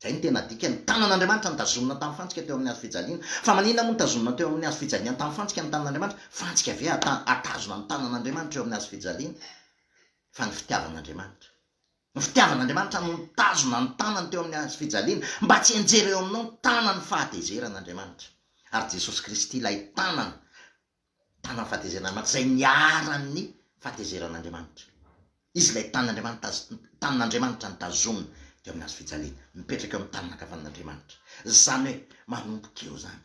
Zay ny tena dikany, tanan'Andriamanitra nitazomina tamin'ny fantsika teo amin'ny hazo fijaliana. Fa maninona moa nitazomina teo amin'ny hazo fijaliana tamin'ny fantsika ny tanan'Andriamanitra? Fantsika ve atazona ny tanan'Andriamanitra eo amin'ny hazo fijaliana? Fa ny fitiavan'Andriamanitra. Ny fitiavan'Andriamanitra no nitazona ny tanany teo amin'ny hazo fijaliana mba tsy enjera eo aminao ny tanany fahatezeran'Andriamanitra. Ary Jesosy Kristy ilay tanany fahatezeran'Andriamanitra, zay niaran'ny fahatezeran'Andriamanitra. Izy ilay tanan'Andriamanitra nitazomina teo amin'ny hazo fijaliana, mipetraka eo amin'ny tanana ankavan'Andriamanitra. Zany hoe manomboka eo zany,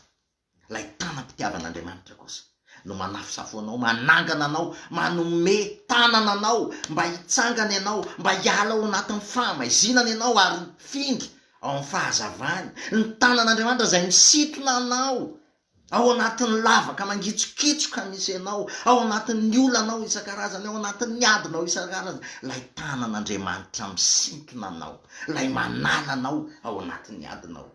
lay tanam-pitiavan'Andriamanitra kosa no manafosafo anao, manangana anao, manome tanana anao mba hitsangana ianao, mba hiala ao anatin'ny fahamaizina ianao ary findry ao amin'ny fahazavany. Ny tanan'Andriamanitra zay misintona anao ao anatin'ny lavaka mangitsokitsoka misy ianao, ao anatin'ny olanao isan-karazany, ao anatin'ny adinao isan-karazany. Lay tanan'Andriamanitra misintona anao, lay manala anao ao anatin'ny adinao.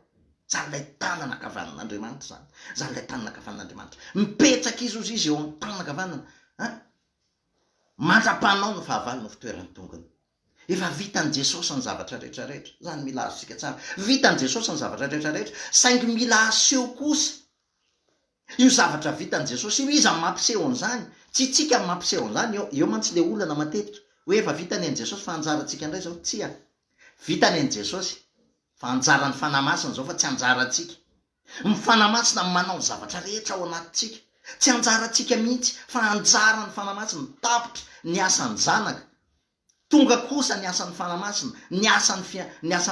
Zany lay tanana kavanan'Andriamanitra zany, zany lay tanana kavanan'Andriamanitra. Mipetraka izy eo amin'ny tanana kavanana, mandrapanao ny fahavalo no fitoeran'ny tongony. Efa vitan'i Jesosy ny zavatra rehetrarehetra, zany mila azontsika tsara. Vitan'i Jesosy ny zavatra rehetrarehetra, saingy mila aseho kosa io zavatra vitan'i Jesosy io. Iza mampiseho an'izany, tsy tsika mampiseho an'izany. Eo mantsy le olana matetika hoe efa vitany an'i Jesosy fa anjarantsika indray zao, tsy vitany an'i Jesosy fa anjarany fanamasina zao, fa tsy anjarantsika. Ny fanamasina manao ny zavatra rehetra ao anatintsika, tsy anjarantsika mihitsy, fa anjarany fanamasina. Tapitra ny asan'ny zanaka, tonga kosa ny asan'ny fanamasina, ny asan'ny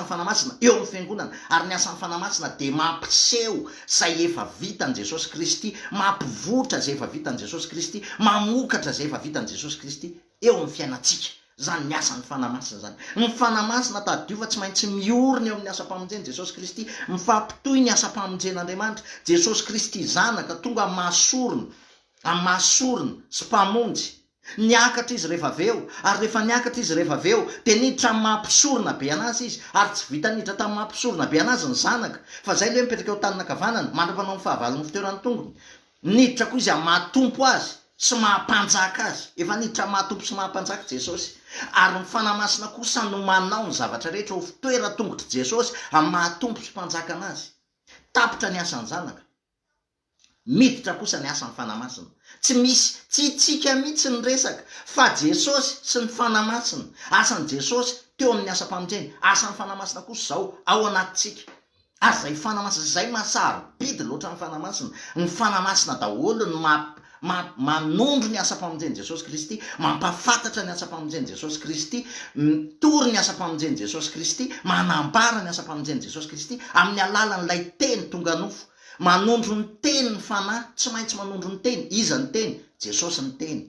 fanamasina eo amin'ny fiangonana, ary ny asan'ny fanamasina de mampiseho zay efa vitan'i Jesosy Kristy, mampivotra zay efa vitan'i Jesosy Kristy, mamokatra zay efa vitan'i Jesosy Kristy eo amin'ny fiainatsika. Zany ny asan'ny fanamasina zany. Ny fanamasina tadidio fa tsy maintsy miorina eo amin'ny asa-pamonjeny Jesosy Kristy, mifampitohy ny asa-pamonjen'Andriamanitra. Jesosy Kristy zanaka tonga masorona sy mpamonjy. Niakatra izy rehefa aveo, ary rehefa niakatra izy rehefa aveo de niditra mampisorona be anazy izy, ary tsy vita niditra tamin'ny mampisorona be anazy ny zanaka, fa zay le mipetraka eo tanana kavanana, mandra-panao ny fahavalo ny fitoeran'ny tongony. Niditra koa izy mahatompo azy sy mahampanjaka azy. Efa niditra mahatompo sy mahampanjaka Jesosy. Ary ny fanamasina kosa no manao ny zavatra rehetra ho fitoeran-tongotry Jesosy amin'ny mahatompo sy mpanjaka anazy. Tapitra ny asan'ny zanaka, miditra kosa ny asan'ny fanamasina. Tsy tsika mihitsy ny resaka, fa Jesosy sy ny fanamasina. Asan'i Jesosy teo amin'ny asa-pamonjeny, asan'ny fanamasina kosa zao ao anatintsika. Ary zay fanamasina zay masarobidy loatra ny fanamasina. Ny fanamasina daholo ny manondro ny asa-pamonjeny Jesosy Kristy, mampafantatra ny asa-pamonjeny Jesosy Kristy, mitory ny asa-pamonjeny Jesosy Kristy, manambara ny asa-pamonjeny Jesosy Kristy amin'ny alalan'ilay teny tonga nofo. Manondro ny teny ny fanahy, tsy maintsy manondro ny teny. Iza ny teny? Jesosy ny teny.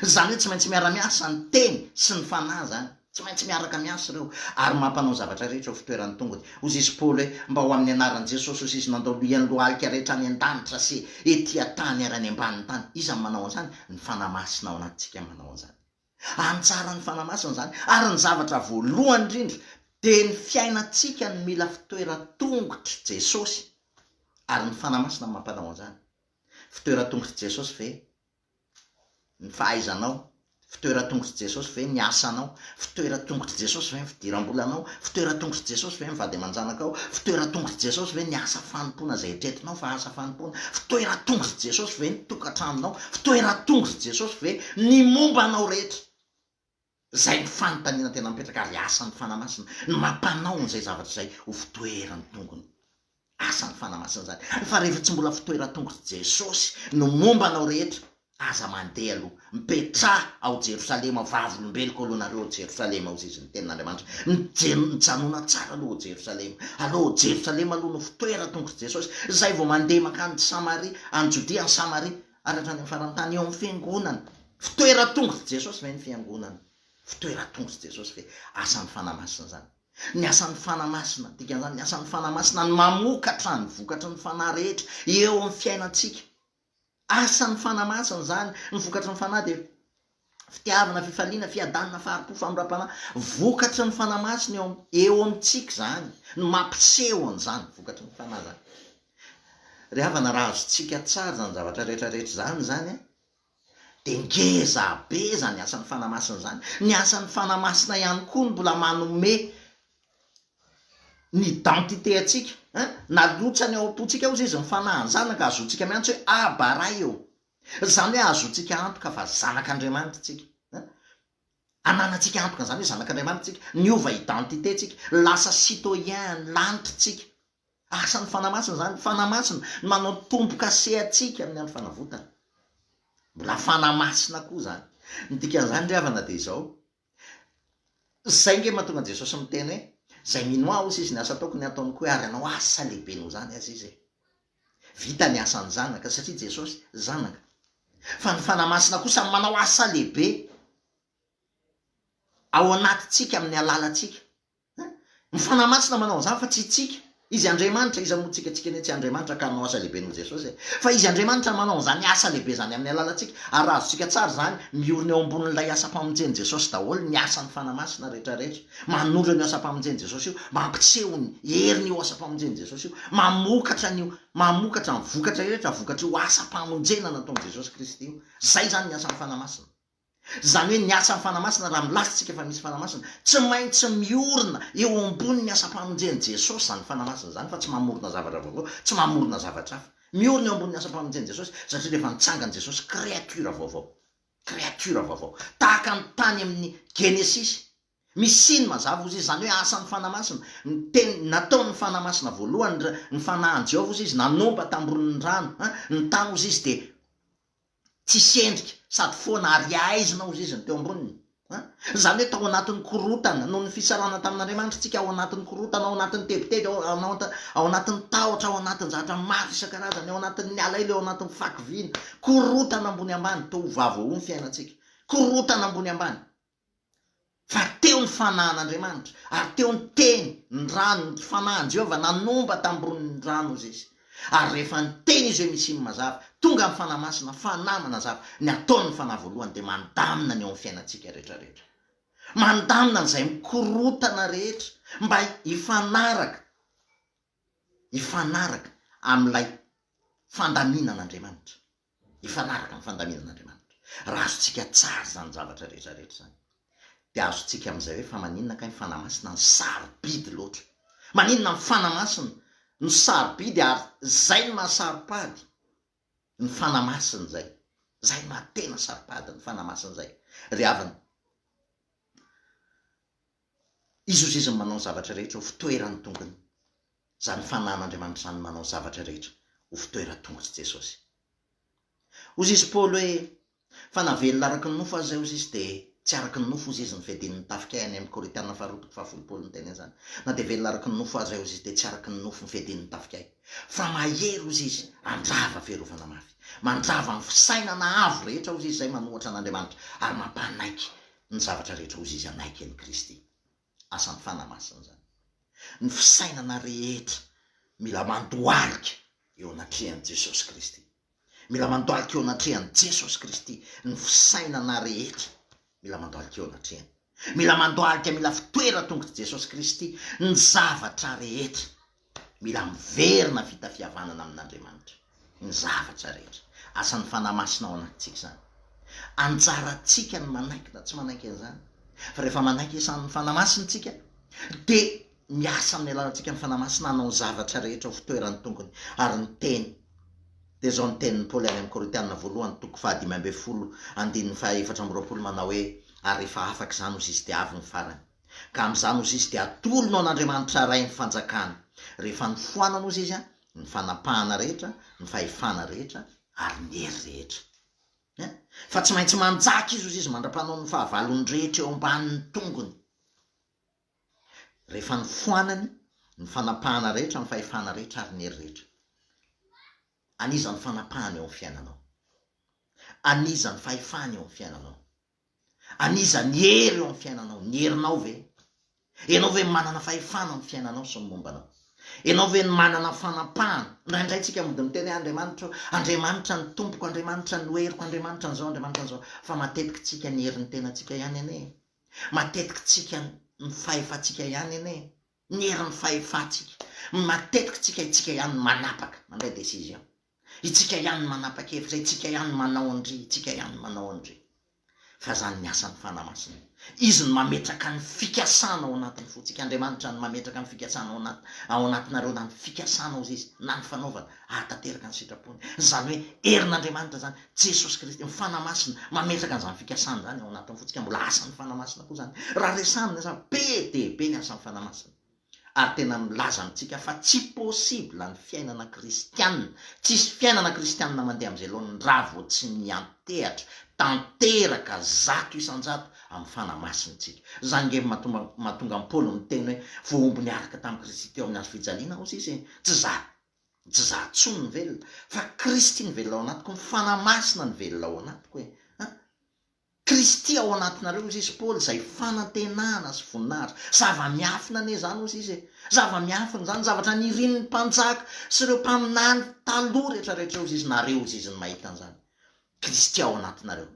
Zany hoe tsy maintsy miara-miasa ny teny sy ny fanahy zany, tsy maintsy miaraka miasa ireo, ary mampanao zavatra rehetra ho fitoeran'ny tongony. Hozy izy Paoly hoe mba ho amin'ny anaran'i Jesosy hozy izy nandao lohan'ny lohalika rehetra any an-danitra sy ety an-tany ary any ambany tany. Iza manao an'izany? Ny fanamasina ao anatintsika manao an'izany. Antsara ny fanamasina zany, ary ny zavatra voalohany indrindra de ny fiainatsika ny mila fitoeran-tongotry Jesosy, ary ny fanamasina mampanao an'izany. Fitoeran-tongotry Jesosy ve ny fahaizanao? Fitoeran-tongotry Jesosy ve ny asanao? Fitoeran-tongotry Jesosy ve ny fidiram-bolanao? Fitoeran-tongotry Jesosy ve ny vady aman-janakao? Fitoeran-tongotry Jesosy ve ny asa fanompoana zay etretinao fa asa fanompoana? Fitoeran-tongotry Jesosy ve ny tokantranonao? Fitoeran-tongotry Jesosy ve ny mombanao rehetra? Zay ny fanontaniana tena mipetraka, ary asan'ny fanamasina ny mampanao an'izay zavatra zay ho fitoeran'ny tongony. asan'ny fanamasina zany. Fa rehefa tsy mbola fitoeran-tongotra Jesosy no mombanao rehetra, aza mandeha aloha, mipetraha ao Jerosalema, vavolombeloko alohanareo Jerosalema ao zay ny tenin'Andriamanitra, mijanona tsara aloha Jerosalema, aloha Jerosalema aloha no fitoeran-tongotra Jesosy, zay vao mandeha makany Samaria, any Jodia, any Samaria, aratra ny farantany eo amin'ny fiangonana, fitoeran-tongotra Jesosy ve ny fiangonana, fitoeran-tongotra Jesosy ve asan'ny fanamasina zany. Ny asan'ny fanamasina, dikan'izany ny asan'ny fanamasina ny mamokatra ny vokatry ny fanahy rehetra eo amin'ny fiainantsika. Asan'ny fanamasina zany ny vokatry ny fanahy dia fitiavana, fifaliana, fiadanana, faharipo, famorapana, vokatry ny fanamasina eo amintsika zany, no mampiseho an'izany vokatry ny fanahy zany. Rehavana raha azontsika tsara zany zavatra rehetrarehetra zany dia ngeza be zany asan'ny fanamasina zany. Ny asan'ny fanamasina ihany koa no mbola manome ny identité atsika, nalotsany ao am-pontsika ao izy ny fanahy zanaka, azontsika miantso hoe abaray eo, zany hoe azontsika antoka fa zanak'Andriamanitra tsika, ananatsika antoka zany hoe zanak'Andriamanitra tsika, niova identité tsika, lasa citoyen lanitra tsika. Asan'ny fanamasina zany, fanamasina manao tomboka se atsika amin'ny andro fanavotana, mbola fanamasina koa zany. Ny dikan'izany ry havana dia izao, zay nge mahatonga Jesosy miteny hoe zay mino aho ozy izy ny asa ataoko ny ataony koa ary anao asa lehibe noho zany azy izy, vita ny asan'ny zanaka satria Jesosy zanaka. Fa ny fanamasina kosa manao asa lehibe ao anatintsika amin'ny alalantsika. Ny fanamasina manao an'izany fa tsy tsika, izy Andriamanitra, izy amotsika tsika ny tsy Andriamanitra ka manao asa lehibe noho Jesosy, fa izy Andriamanitra manao an'izany asa lehibe zany amin'ny alalantsika. Ary azontsika tsara zany miorina eo ambonin'ilay asa-pamonjeny Jesosy daholo ny asan'ny fanamasina rehetrarehetra, manondro ny asa-pamonjeny Jesosy io, mampiseho ny heriny io asa-pamonjeny Jesosy io, mamokatra ny vokatra rehetra, vokatra io asa-pamonjena nataon'i Jesosy Kristy io. Zay zany ny asan'ny fanamasina. Zany hoe ny asan'ny fanamasina raha milasitsika fa misy fanamasina, tsy maintsy miorina eo ambony ny asa-pamonjeny Jesosy zany fanamasina zany, fa tsy mamorona zavatra vaovao, tsy mamorona zavatra hafa. Miorina eo ambony ny asa-pamonjeny Jesosy satria rehefa nitsangany Jesosy créature vaovao, tahaka ny tany amin'ny Genesis. Misy iny mazava ozy izy, zany hoe asan'ny fanamasina, ny teny nataon'ny fanamasina voalohany, ny fanahin Jehovah ozy izy nanomba tamboron'ny rano, ny tany ozy izy dia tsy sendrika sady foana ary aizina ozy izy ny teo amboniny. Zany hoe tao anatin'ny korotana noho ny fisarana tamin'Andriamanitra tsika, ao anatin'ny korotana, ao anatin'ny tebiteby, ao anatin'ny tahotra, ao anatin'ny zavatra maro isan-karazany, ao anatin'ny alailo, ao anatin'ny fakivina, korotana ambony ambany, tovavy ao ny fiainantsika, korotana ambony ambany. Fa teo ny fanahin'Andriamanitra, ary teo ny teny, ny rano, ny fanahin Jehovah nanomba tamboron'ny rano ozy izy. Ary rehefa niteny izy hoe misy iny mazava, tonga ny fanamasina fanahy manazava, ny ataon'ny fanahy voalohany dia mandamina ny eo amin'ny fiainantsika rehetrarehetra, mandamina n'izay mikorotana rehetra mba hifanaraka amin'ilay fandaminan'Andriamanitra, hifanaraka amin'ny fandaminan'Andriamanitra. Raha azontsika tsara zany zavatra rehetrarehetra zany, dia azontsika amin'izay hoe fa maninona ka ny fanamasina ny sarobidy loatra, maninona ny fanamasina ny sarobidy, ary zay ny mahasaropady ny fanamasina zay, zay matena saropady ny fanamasina zay. Ry havana, izy ozy izy manao zavatra rehetra ho fitoerany tongony, zany fanahin'Andriamanitra zany manao zavatra rehetra ho fitoeran-tongotra Jesosy. Ozy izy Paoly hoe fa navelona araky ny nofo azy zay ozy izy dia tsy araky ny nofo ozy izy ny fedian'ny tafika any amin'ny Korintana faharoapolo fahafolo ny teny zany, na dia velona araky ny nofo azy zay ozy izy dia tsy araky ny nofo ny fedian'ny tafika fa mahery ozy izy andrava fiarovana mafy, mandrava ny fisainana avo rehetra ozy izy, zay manohatra an'Andriamanitra, ary mampanaiky ny zavatra rehetra ozy izy anaiky an'i Kristy. Asan'ny fanamasina zany, ny fisainana rehetra mila mandoalika eo anatrehan'i Jesosy Kristy, mila mandoalika eo anatrehan'i Jesosy Kristy. Ny fisainana rehetra mila mandoalika eo anatrehany, mila mandoalika, mila fitoeran-tongotra Jesosy Kristy. Ny zavatra rehetra mila miverina fitafiavanana amin'Andriamanitra, ny zavatra rehetra. Asan'ny fanamasina ao anatintsika zany, anjarantsika ny manaiky na tsy manaiky an'izany, fa rehefa manaiky isan'ny fanamasina tsika dia miasa amin'ny alalantsika ny fanamasina hanao zavatra rehetra ho fitoerany tongony. Ary ny teny dia zao ny tenin'ny Paoly any amin'ny Korintiana voalohany toko 5:7-20 manao hoe ary rehefa afaka izany ozy izy dia avy ny farany, ka amin'izany ozy izy dia atolonao an'Andriamanitra ray ny fanjakana, rehefa nifoanana ozy izy ny fanapahana rehetra, ny fahefana rehetra, ary ny hery rehetra. Fa tsy maintsy manjaka izy mandra-panao ny fahavalony rehetra eo ambanin'ny tongony. Rehefa ny foanany, ny fanapahana rehetra, ny fahefana rehetra, ary ny hery rehetra. Aniza ny fanapahana eo amin'ny fiainanao. Aniza ny fahefana eo amin'ny fiainanao. Aniza ny hery eo amin'ny fiainanao. Ny herinao ve? Ianao ve manana fahefana amin'ny fiainanao sy ny mombanao? Ianao ve manana fanapahana? Indraindray tsika mody miteny Andriamanitra ny tompoko, Andriamanitra ny heriko, Andriamanitra ny zao, Andriamanitra ny zao. Fa matetika tsika ny herin'ny tenantsika ihany ane. Matetika tsika ny fahefatsika ihany ane. Ny herin'ny fahefatsika. Matetika tsika ihany manapaka mandray décision. Itsika ihany manapaka hevitra, itsika ihany manao andry, itsika ihany manao andry. Fa zany ny asan'ny fanamasina. Izy ny mametraka ny fikasana ao anatiny fotsika. Andriamanitra ny mametraka ny fikasana ao anatinareo, na ny fikasana ao izy, na ny fanaovana ahatateraka ny sitrapony. Zany hoe herin'Andriamanitra zany, Jesosy Kristy, ny fanamasina mametraka an'izany fikasana zany ao anatiny fotsika. Mbola asan'ny fanamasina koa zany. Raha resanina zany, be dia be ny asan'ny fanamasina. Ary tena milaza amintsika fa tsy possible ny fiainana kristianina, tsisy fiainana kristianina mandeha amin'izay lohan'ny raha vao tsy miantehatra tanteraka zato isan-jato amin'ny fanamasintsika. Zany nge mahatonga ny Paoly miteny hoe voaomby niaraka tamin'ny Kristy teo amin'ny hazo fijaliana ozy izy, tsy za tsony ny velona, fa Kristy ny velona ao anatiko, ny fanamasina ny velona ao anatiko hoe Kristy ao anatinareo izy izy Paoly, zay fanantenana sy voninahitra. Zava-miafina ane zany ozy izy. Zava-miafina zany zavatra nirinin'ny mpanjaka sy ireo mpaminany taloha rehetrarehetra ozy izy, nareo ozy izy ny mahita an'izany. Kristy ao anatinareo,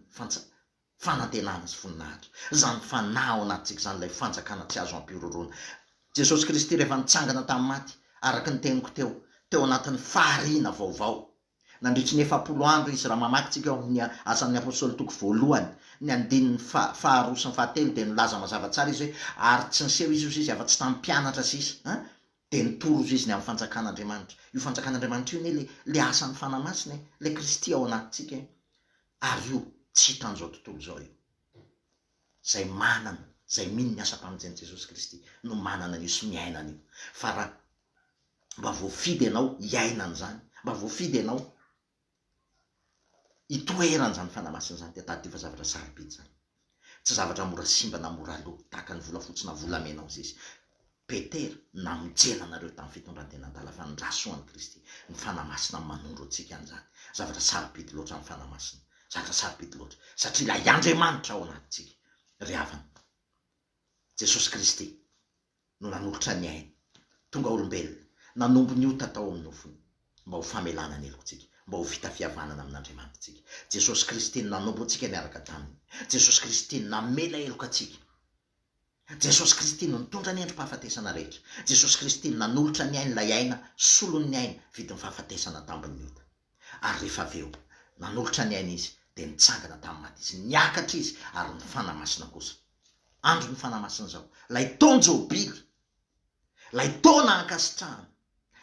fanantenana sy voninahitra. Zany fanahy ao anatintsika zany ilay fanjakana tsy azo ampiroroana. Jesosy Kristy rehefa nitsangana tamin'ny maty, araka ny teniko teo anatin'ny fahariana vaovao. Nandritry ny 7 andro izy, raha mamaky tsika ao amin'ny asan'ny apôstôly toko voalohany, ny andininy faharoa sy ny fahatelo, dia nilaza mazava tsara izy hoe ary tsy niseho izy afa-tsy tamin'ny mpianatra sisa, dia nitoro izy ny amin'ny fanjakan'Andriamanitra. Io fanjakan'Andriamanitra io ne le asan'ny fanamasina, le Kristy ao anatintsika. Ary io tsy hitan'izao tontolo zao io. Zay manana, zay mino ny asa-pamonjen'i Jesosy Kristy no manana io sy miainana io. Fa raha mba voafidy ianao hiainana zany, mba voafidy ianao itoerana zany fanamasina zany, tetady fa zavatra sarobidy zany. Tsy zavatra mora simba na mora loha, tahaka ny volafotsy na volamena ao izy. Petera namijena anareo tamin'ny fitondran-tena-dala fa nirasoan'i Kristy. Ny fanamasina manondro antsika an'izany. Zavatra sarobidy loatra ny fanamasina. Zavatra sarobidy loatra. Satria ilay Andriamanitra ao anatintsika. Ry havana, Jesosy Kristy no nanolotra ny ainy, tonga olombelona, nanombo ny ota tao amin'ny nofony, mba ho famelana ny helokontsika, mba ho vita fihavanana amin'Andriamanitra tsika. Jesosy Kristy nanombo antsika niaraka taminy. Jesosy Kristy namela heloka atsika. Jesosy Kristy no nitondra ny endrim-pahafatesana rehetra. Jesosy Kristy nanolotra ny ainy, ilay aina, solon'ny aina, vidin'ny fahafatesana tambin'ny ota. Ary rehefa avy eo, nanolotra ny aina izy, dia nitsangana tamin'ny maty izy, niakatra izy, ary ny fanamasina kosa. Andro ny fanamasina zao, lay taona jobily, lay taona ankasitrahana,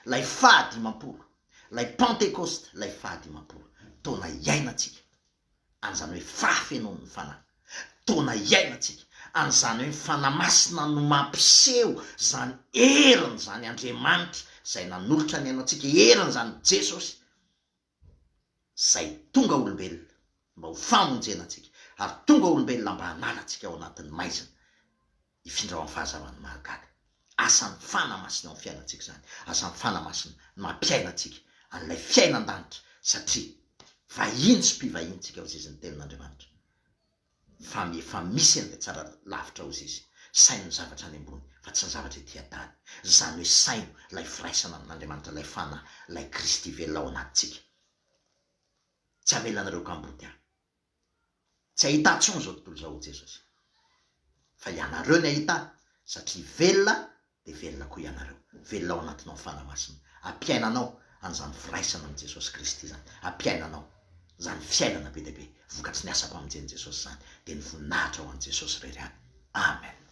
lay fahadimampolo, lay pentekosta, lay fahadimampolo, taona iainatsika, an'izany hoe fahafenon'ny fanahy, taona iainatsika, an'izany hoe fanamasina no mampiseho zany heriny zany Andriamanitra, zay nanolotra ny ainatsika, heriny zany Jesosy, zay tonga olombelona mba ho famonjenatsika, ary tonga olombelona mba hanalatsika ao anatin'ny maizina, ifindra ao amin'ny fahazavany mahagaga. Asan'ny fanamasina ao amin'ny fiainatsika zany, asan'ny fanamasina mampiainatsika an'ilay fiainan-danitra, satria vahiny sy mpivahintsika ao izy ny tenin'Andriamanitra. Fa misy an'ilay tsara lavitra ao izy, saino ny zavatra any ambony, fa tsy ny zavatra ety an-tany. Zany hoe saino ilay firaisana amin'Andriamanitra, ilay fanahy, ilay Kristy velona ao anatintsika. Tsy amelanareo kamboty ahy. Tsy ahita tsony zao tontolo zao Jesosy. Fa ianareo ny ahita, satria velona dia velona koa ianareo. Velona ao anatinao fanamasina. Ampiainanao an'izany firaisana amin'ny Jesosy Kristy zany. Ampiainanao zany fiainana be dia be, vokatry ny asa-pamonjen'i Jesosy zany, dia ny voninahitra ao an'i Jesosy irery any. Amen.